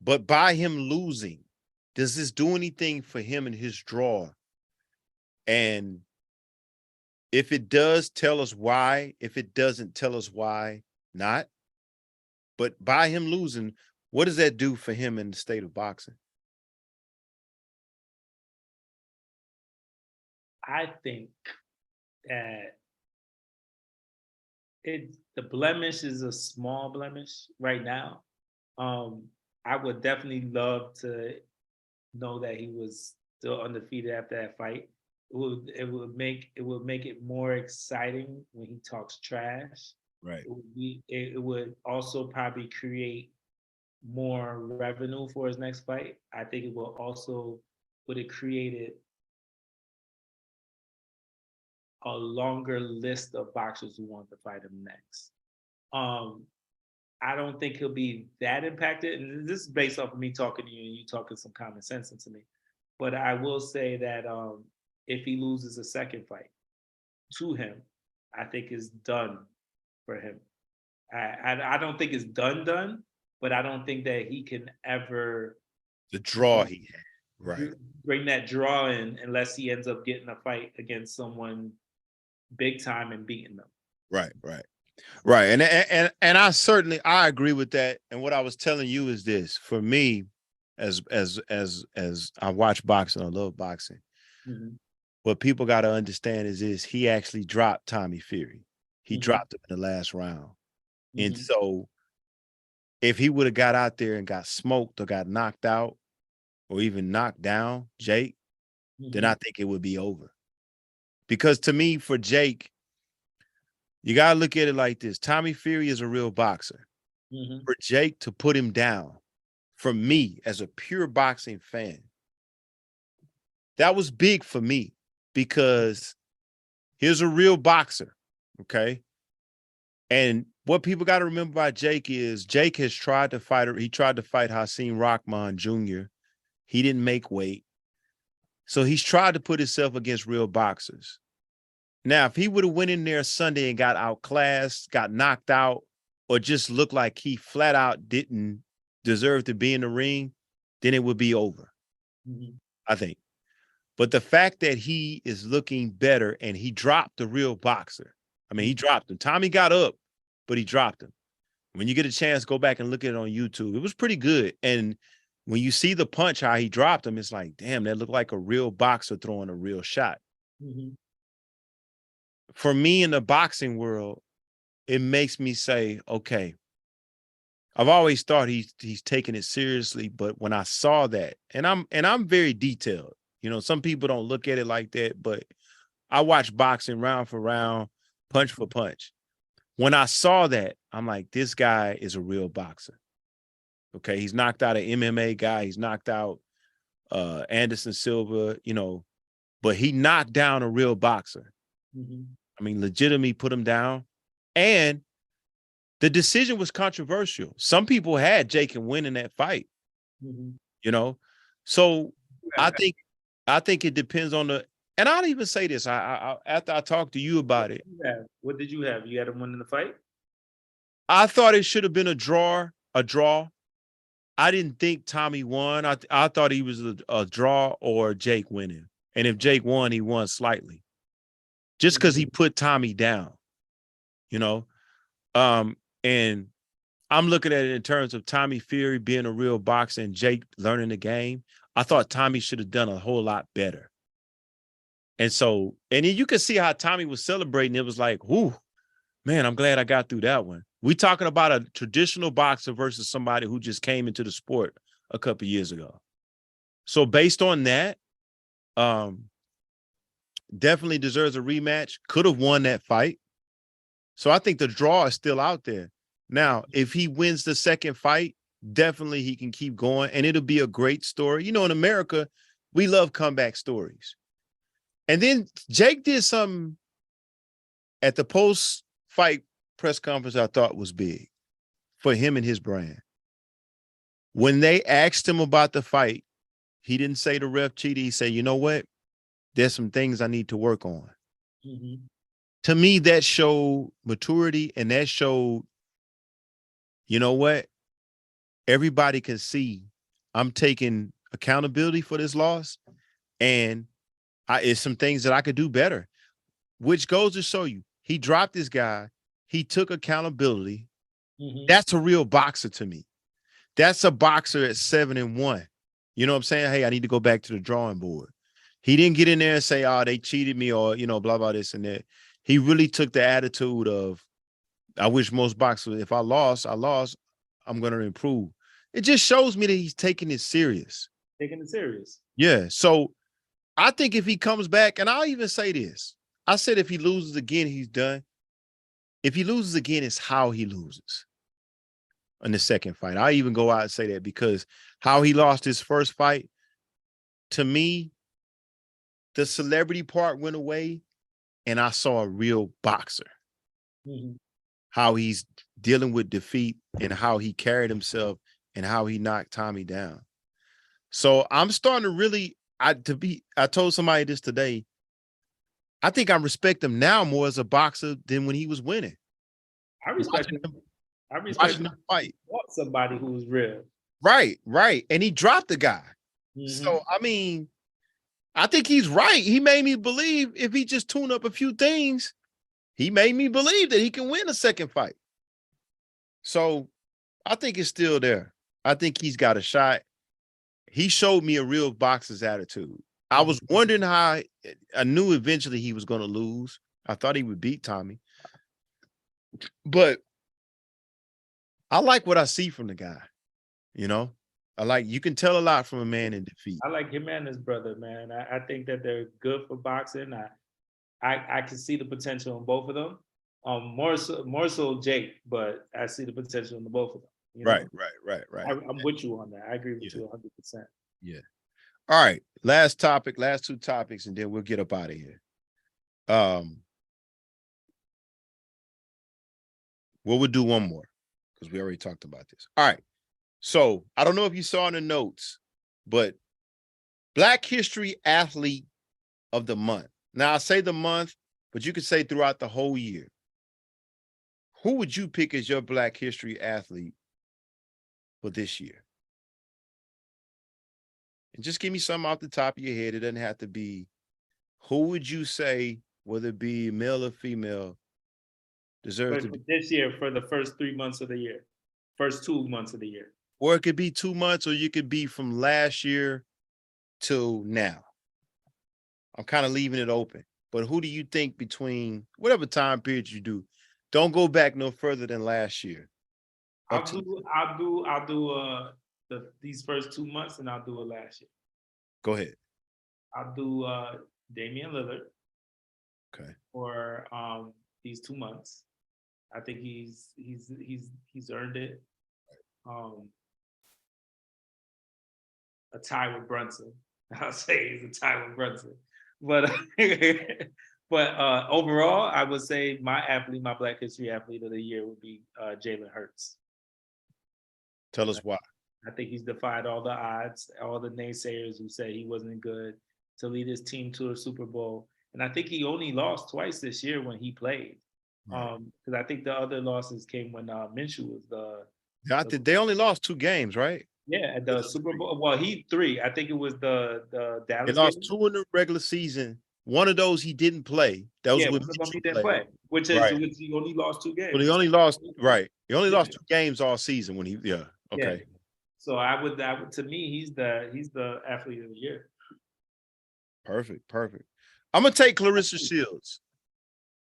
But by him losing, Does this do anything for him and his draw? And if it does, tell us why. If it doesn't, tell us why not. But by him losing, what does that do for him in the state of boxing? I think that the blemish is a small blemish right now. I would definitely love to know that he was still undefeated after that fight. It would make it more exciting when he talks trash. Right. It would also probably create more revenue for his next fight. I think it will also would have created a longer list of boxers who want to fight him next. Um, I don't think he'll be that impacted. And this is based off of me talking to you and you talking some common sense into me. But I will say that if he loses a second fight to him, I think it's done for him. I don't think it's done, but I don't think that he can ever The draw he had. Right. bring that draw in unless he ends up getting a fight against someone big time and beating them. Right. And I agree with that. And what I was telling you is this: for me, as I watch boxing, I love boxing. Mm-hmm. What people got to understand is this: he actually dropped Tommy Fury. He Mm-hmm. dropped him in the last round. Mm-hmm. And so if he would have got out there and got smoked or got knocked out or even knocked down, Jake, then I think it would be over. Because to me, for Jake, you got to look at it like this. Tommy Fury is a real boxer. Mm-hmm. For Jake to put him down, for me as a pure boxing fan, that was big for me because here's a real boxer, okay? And what people got to remember about Jake is Jake has tried to fight. He tried to fight Hasim Rahman Jr. He didn't make weight. So he's tried to put himself against real boxers. Now, if he would have went in there Sunday and got outclassed, got knocked out, or just looked like he flat out didn't deserve to be in the ring, then it would be over, I think. But the fact that he is looking better and he dropped the real boxer. I mean, he dropped him. Tommy got up, but he dropped him. When you get a chance, go back and look at it on YouTube. It was pretty good. And when you see the punch, how he dropped him, it's like, damn, that looked like a real boxer throwing a real shot. Mm-hmm. For me in the boxing world, it makes me say, okay, I've always thought he's taking it seriously, but when I saw that, and I'm very detailed, you know, some people don't look at it like that, but I watch boxing round for round, punch for punch. When I saw that, I'm like, this guy is a real boxer. Okay, he's knocked out an MMA guy, he's knocked out Anderson Silva, you know, but he knocked down a real boxer. Mm-hmm. I mean, legitimately put him down. And the decision was controversial. Some people had Jake and win in that fight, you know? So I think it depends on and I'll even say this. I after I talked to you about it. What did you have? You had him winning the fight? I thought it should have been a draw. I didn't think Tommy won. I thought he was a draw or Jake winning. And if Jake won, he won slightly. Just because he put Tommy down, you know? And I'm looking at it in terms of Tommy Fury being a real boxer and Jake learning the game. I thought Tommy should have done a whole lot better. And so, and then you can see how Tommy was celebrating. It was like, whoo, man, I'm glad I got through that one. We're talking about a traditional boxer versus somebody who just came into the sport a couple years ago. So based on that, definitely deserves a rematch. Could have won that fight. So I think the draw is still out there. Now, if he wins the second fight, definitely he can keep going, and it'll be a great story. You know, in America, we love comeback stories. And then Jake did something at the post-fight press conference I thought was big for him and his brand. When they asked him about the fight, he didn't say the ref cheated. He said, you know what? There's some things I need to work on. Mm-hmm. To me, that showed maturity, and that showed, you know what? Everybody can see I'm taking accountability for this loss, and it's some things that I could do better, which goes to show you he dropped this guy. He took accountability. That's a real boxer to me. That's a boxer at 7-1. You know what I'm saying? Hey, I need to go back to the drawing board. He didn't get in there and say, oh, they cheated me or, blah, blah, this and that. He really took the attitude of, I wish most boxers, if I lost, I'm going to improve. It just shows me that he's taking it serious. Yeah. So I think if he comes back, and I'll even say this, I said if he loses again, he's done. If he loses again, it's how he loses in the second fight. I even go out and say that because how he lost his first fight, to me, the celebrity part went away and I saw a real boxer. How he's dealing with defeat and how he carried himself and how he knocked Tommy down. So I'm starting to really, I told somebody this today. I think I respect him now more as a boxer than when he was winning. I respect him. I respect him fight. Somebody who was real. Right. And he dropped the guy. So, I mean, I think he's right. He made me believe if he just tuned up a few things, he made me believe that he can win a second fight. So I think it's still there. I think he's got a shot. He showed me a real boxer's attitude. I was wondering how I knew eventually he was going to lose. I thought he would beat Tommy. But I like what I see from the guy. You can tell a lot from a man in defeat. I like him and his brother, man. I think that they're good for boxing. I can see the potential in both of them. More so Jake, but I see the potential in the both of them. Right. I'm with you on that. I agree with you 100%. Yeah. All right. Last two topics, and then we'll get up out of here. We'll do one more because we already talked about this. All right. So I don't know if you saw in the notes, but Black History Athlete of the Month. Now I say the month, but you could say throughout the whole year. Who would you pick as your Black History athlete for this year? And just give me something off the top of your head. It doesn't have to be. Who would you say, whether it be male or female, deserves to be this year for the first 3 months of the year, first 2 months of the year? Or it could be 2 months, or you could be from last year till now. I'm kind of leaving it open. But who do you think between whatever time period you do? Don't go back no further than last year. I'll do these first 2 months, and I'll do it last year. Go ahead. I'll do Damian Lillard. Okay. For these 2 months. I think he's earned it. A tie with Brunson. I'll say he's a tie with Brunson. But overall, I would say my Black History Athlete of the Year would be Jalen Hurts. Tell us why. I think he's defied all the odds, all the naysayers who said he wasn't good to lead his team to a Super Bowl. And I think he only lost twice this year when he played. Because I think the other losses came when Minshew was they only lost 2 games, right? Yeah, at the Super Bowl. Well, 3. I think it was the Dallas. They lost game. 2 in the regular season. One of those he didn't play. That was when he didn't play. Which he only lost 2 games. But he only lost He only lost 2 games all season when he. Yeah. Okay. Yeah. So I would to me he's the athlete of the year. Perfect. I'm gonna take Clarissa Shields.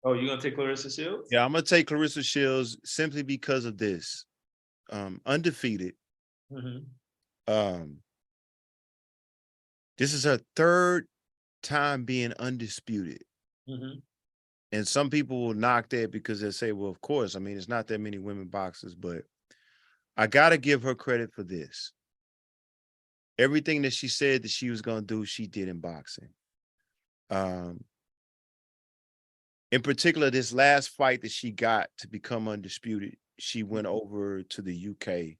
Oh, you're gonna take Clarissa Shields? Yeah, I'm gonna take Clarissa Shields simply because of this. Undefeated. This is her 3rd time being undisputed. And some people will knock that because they say, well, of course, I mean, it's not that many women boxers, but I gotta give her credit for this. Everything that she said that she was gonna do, she did in boxing. In particular, this last fight that she got to become undisputed, she went over to the UK,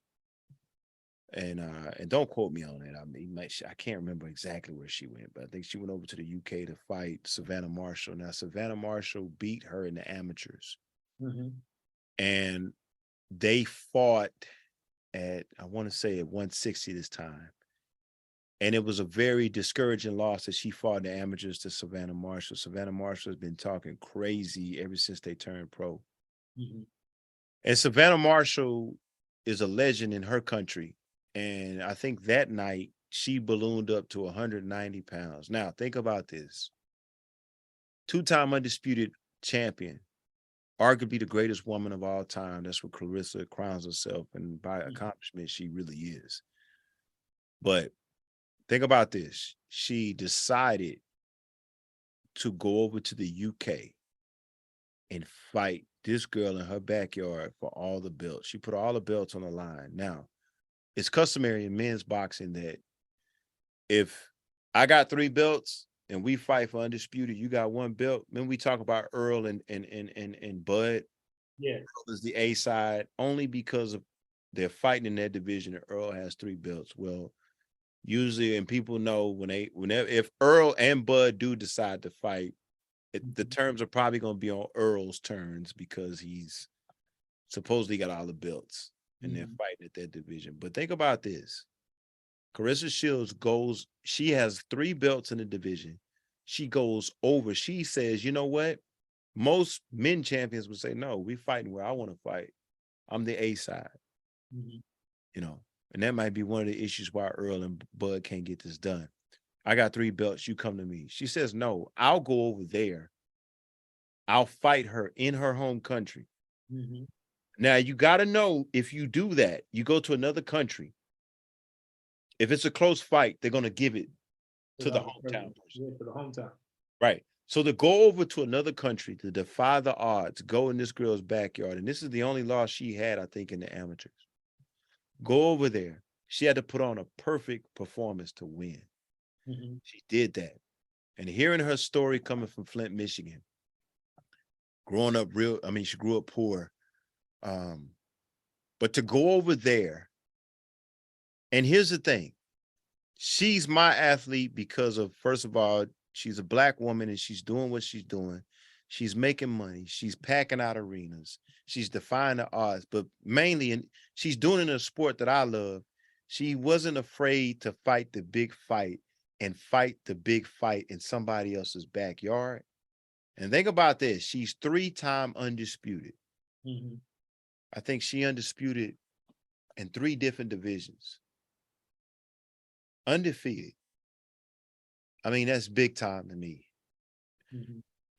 and don't quote me on it. I mean, I can't remember exactly where she went, but I think she went over to the UK to fight Savannah Marshall. Now, Savannah Marshall beat her in the amateurs, and they fought at, I want to say at 160 this time, And it was a very discouraging loss that she fought in the amateurs to Savannah Marshall. Savannah Marshall has been talking crazy ever since they turned pro. Mhm. And Savannah Marshall is a legend in her country. And I think that night she ballooned up to 190 pounds. Now, think about this. Two-time undisputed champion, arguably the greatest woman of all time. That's what Clarissa crowns herself. And by accomplishment, she really is. But think about this. She decided to go over to the UK and fight this girl in her backyard for all the belts. She put all the belts on the line. Now, it's customary in men's boxing that if I got 3 belts and we fight for undisputed, you got 1 belt. Then we talk about Earl and Bud. Yeah. Earl is the A side only because of they're fighting in that division and Earl has 3 belts. Well, usually, and people know whenever if Earl and Bud do decide to fight, the terms are probably going to be on Earl's turns because he's supposedly got all the belts and they're fighting at that division. But think about this. Carissa Shields she has 3 belts in the division. She goes over. She says, you know what? Most men champions would say, no, we fighting where I want to fight. I'm the A side. You know, and that might be one of the issues why Earl and Bud can't get this done. I got 3 belts. You come to me. She says, no, I'll go over there. I'll fight her in her home country. Now, you got to know if you do that, you go to another country. If it's a close fight, they're going to give it to the hometown person. Yeah, to the hometown. Right. So to go over to another country to defy the odds, go in this girl's backyard, and this is the only loss she had, I think, in the amateurs. Go over there. She had to put on a perfect performance to win. She did that. And hearing her story coming from Flint, Michigan, growing up she grew up poor. But to go over there, and here's the thing. She's my athlete because of, first of all, she's a Black woman and she's doing what she's doing. She's making money. She's packing out arenas. She's defying the odds, but mainly, and she's doing it in a sport that I love. She wasn't afraid to fight the big fight and fight the big fight in somebody else's backyard. And think about this. She's 3-time undisputed. I think she undisputed in 3 different divisions. Undefeated. I mean, that's big time to me.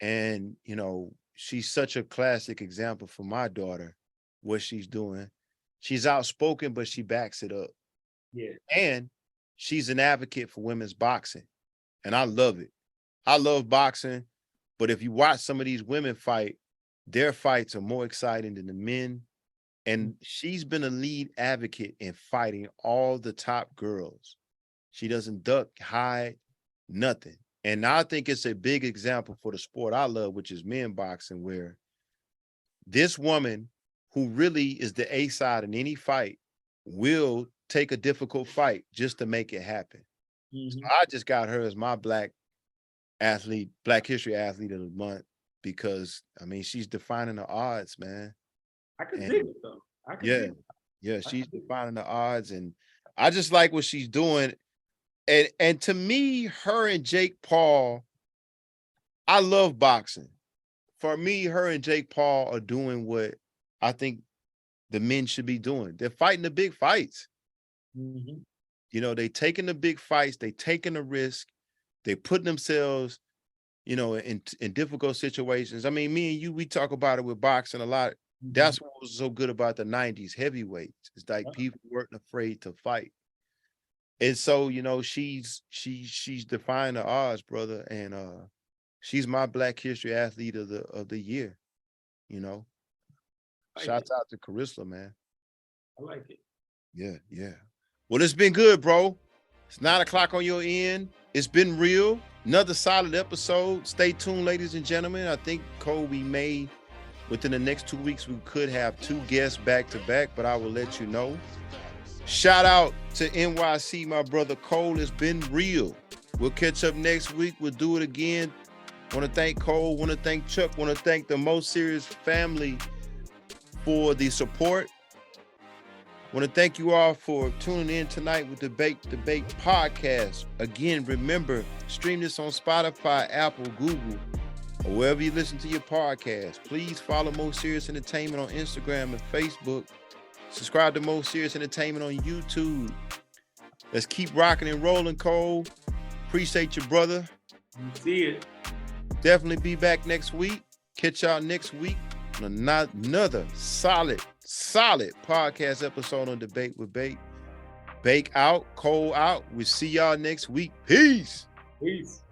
And, you know, she's such a classic example for my daughter, what she's doing. She's outspoken, but she backs it up. Yeah. And she's an advocate for women's boxing. And I love it. I love boxing. But if you watch some of these women fight, their fights are more exciting than the men. And she's been a lead advocate in fighting all the top girls. She doesn't duck, hide, nothing. And I think it's a big example for the sport I love, which is men boxing, where this woman who really is the A side in any fight will take a difficult fight just to make it happen. So I just got her as my Black History Athlete of the Month because, I mean, she's defining the odds, man. I can dig it, though. Yeah, she's defining the odds, and I just like what she's doing. And to me, her and Jake Paul, I love boxing. For me, her and Jake Paul are doing what I think the men should be doing. They're fighting the big fights. You know, they taking the big fights, they taking the risk, they putting themselves, you know, in difficult situations. I mean, me and you, we talk about it with boxing a lot. That's what was so good about the 90s heavyweights. It's like people weren't afraid to fight. And so, you know, she's defying the odds, brother. And she's my Black History Athlete of the year. You know. Shouts out to Carissa, man. I like it. Yeah. Well, it's been good, bro. It's 9:00 on your end. It's been real. Another solid episode. Stay tuned, ladies and gentlemen. I think, Cole, we may, within the next 2 weeks, we could have 2 guests back to back, but I will let you know. Shout out to NYC, my brother Cole. It's been real. We'll catch up next week. We'll do it again. Want to thank Cole. Want to thank Chuck. Want to thank the Most Serious family for the support. Want to thank you all for tuning in tonight with the Debate Podcast. Again, remember, stream this on Spotify, Apple, Google, or wherever you listen to your podcast. Please follow Most Serious Entertainment on Instagram and Facebook. Subscribe to Most Serious Entertainment on YouTube. Let's keep rocking and rolling, Cole. Appreciate you, brother. You see it. Definitely be back next week. Catch y'all next week on another solid podcast episode on Debate with Bake. Bake out, Cole out. We'll see y'all next week. Peace. Peace.